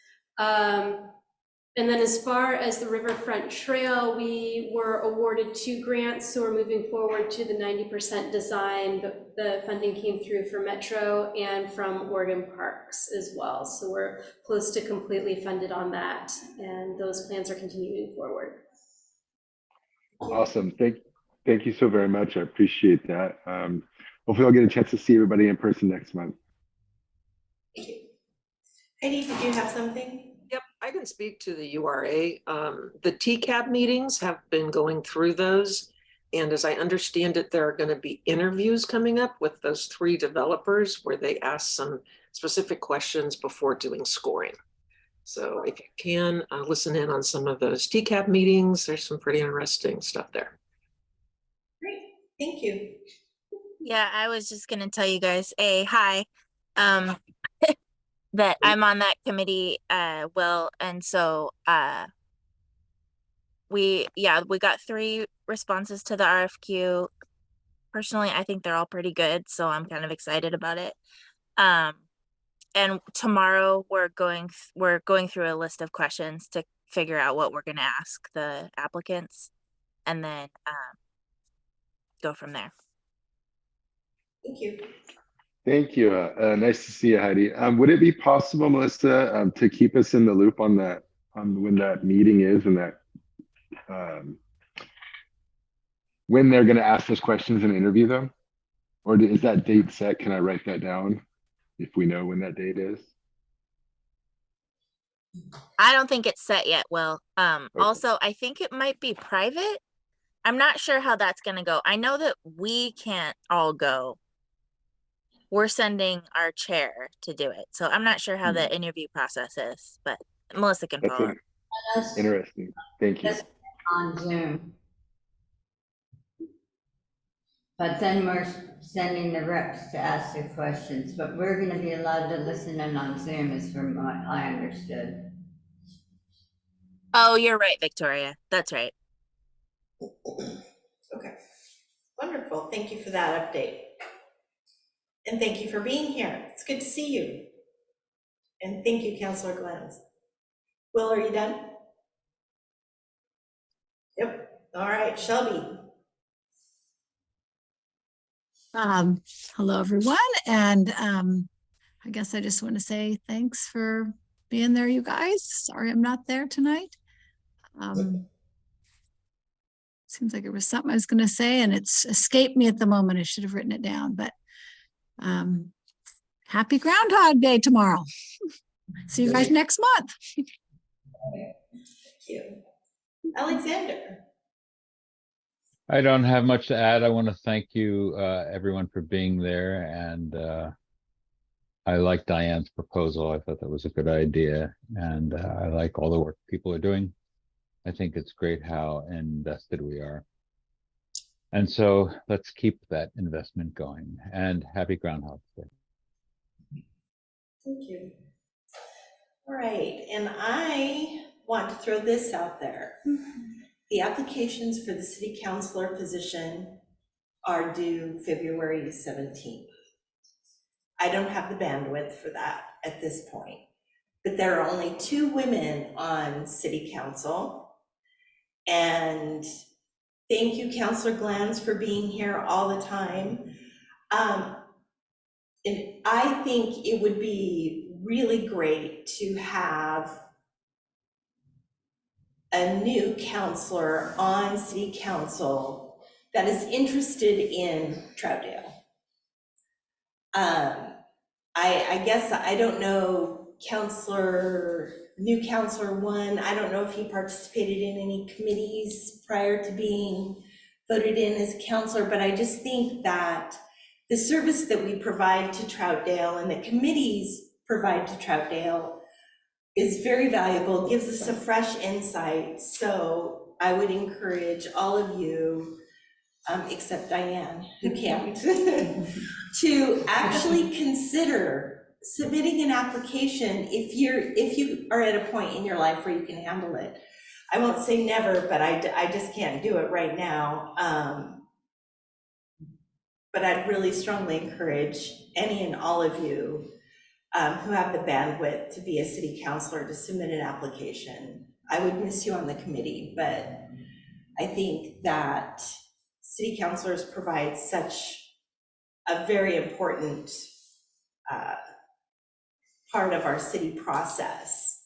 And then as far as the Riverfront Trail, we were awarded 2 grants, so we're moving forward to the 90% design. The funding came through for Metro and from Oregon Parks as well. So we're close to completely funded on that, and those plans are continuing forward. Awesome. Thank you so very much. I appreciate that. Hopefully I'll get a chance to see everybody in person next month. Thank you. Heidi, did you have something? Yep, I can speak to the URA. The TCAB meetings have been going through those. And as I understand it, there are going to be interviews coming up with those 3 developers where they ask some specific questions before doing scoring. So if you can listen in on some of those TCAB meetings, there's some pretty interesting stuff there. Great, thank you. Yeah, I was just gonna tell you guys, hi, that I'm on that committee, Will, and so we got 3 responses to the RFQ. Personally, I think they're all pretty good, so I'm kind of excited about it. And tomorrow we're going through a list of questions to figure out what we're gonna ask the applicants, and then go from there. Thank you. Thank you. Nice to see you, Heidi. Would it be possible, Melissa, to keep us in the loop on that, on when that meeting is and that when they're going to ask those questions and interview them? Or is that date set? Can I write that down if we know when that date is? I don't think it's set yet, Will. Okay. Also, I think it might be private. I'm not sure how that's gonna go. I know that we can't all go. We're sending our chair to do it. So I'm not sure how the interview process is, but Melissa can That's follow up. interesting. Thank you. On Zoom. But then we're sending the reps to ask their questions, but we're gonna be allowed to listen in on Zoom, is from what I understood. Oh, you're right, Victoria. That's right. Okay, wonderful. Thank you for that update. And thank you for being here. It's good to see you. And thank you, Councilor Glenns. Will, are you done? Yep. All right, Shelby. Hello, everyone. And I guess I just want to say thanks for being there, you guys. Sorry I'm not there tonight. Seems like it was something I was going to say and it's escaped me at the moment. I should have written it down, but happy Groundhog Day tomorrow. See you guys next month. Thank you. Alexander. I don't have much to add. I want to thank you, everyone, for being there. And I like Diane's proposal. I thought that was a good idea. And I like all the work people are doing. I think it's great how invested we are. And so let's keep that investment going. And happy Groundhog Day. Thank you. All right, and I want to throw this out there. The applications for the city councilor position are due February 17th. I don't have the bandwidth for that at this point, but there are only 2 women on city council. And thank you, Councilor Glanz, for being here all the time. And I think it would be really great to have a new counselor on city council that is interested in Troutdale. I guess I don't know new counselor 1. I don't know if he participated in any committees prior to being voted in as a counselor, but I just think that the service that we provide to Troutdale and the committees provide to Troutdale is very valuable, gives us a fresh insight. So I would encourage all of you, except Diane, who can't, to actually consider submitting an application if you are at a point in your life where you can handle it. I won't say never, but I just can't do it right now. But I'd really strongly encourage any and all of you who have the bandwidth to be a city councilor to submit an application. I would miss you on the committee, but I think that city councilors provide such a very important part of our city process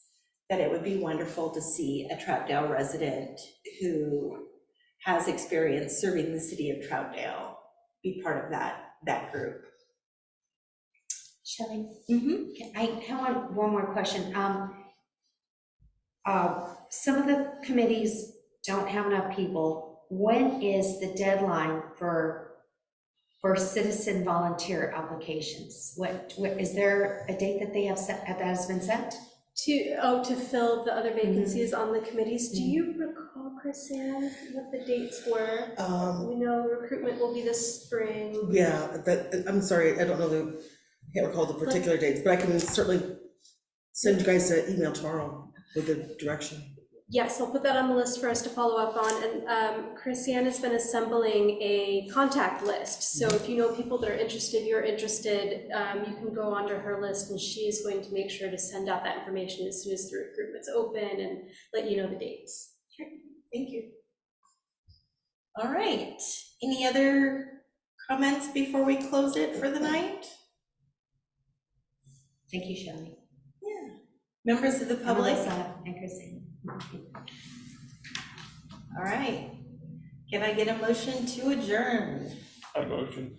that it would be wonderful to see a Troutdale resident who has experience serving the city of Troutdale be part of that group. Shelley, I have one more question. Some of the committees don't have enough people. When is the deadline for citizen volunteer applications? What is there a date that they have set, that has been set? To fill the other vacancies on the committees. Do you recall, Chrisanne, what the dates were? We know recruitment will be this spring. Yeah, I'm sorry, I don't know can't recall the particular dates, but I can certainly send you guys an email tomorrow with the direction. Yes, I'll put that on the list for us to follow up on. And Chrisanne has been assembling a contact list. So if you know people that are interested, you're interested, you can go onto her list and she is going to make sure to send out that information as soon as the recruitment's open and let you know the dates. Sure, thank you. All right, any other comments before we close it for the night? Thank you, Shelley. Yeah, members of the public. Melissa and Chrisanne. All right, can I get a motion to adjourn? I motion.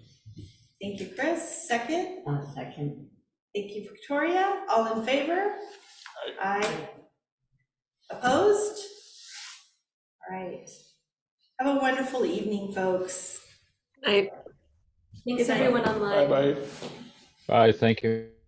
Thank you, Chris. Second? Second. Thank you, Victoria. All in favor? Aye. Opposed? All right. Have a wonderful evening, folks. Night. Thanks everyone online. Bye-bye. Bye, thank you.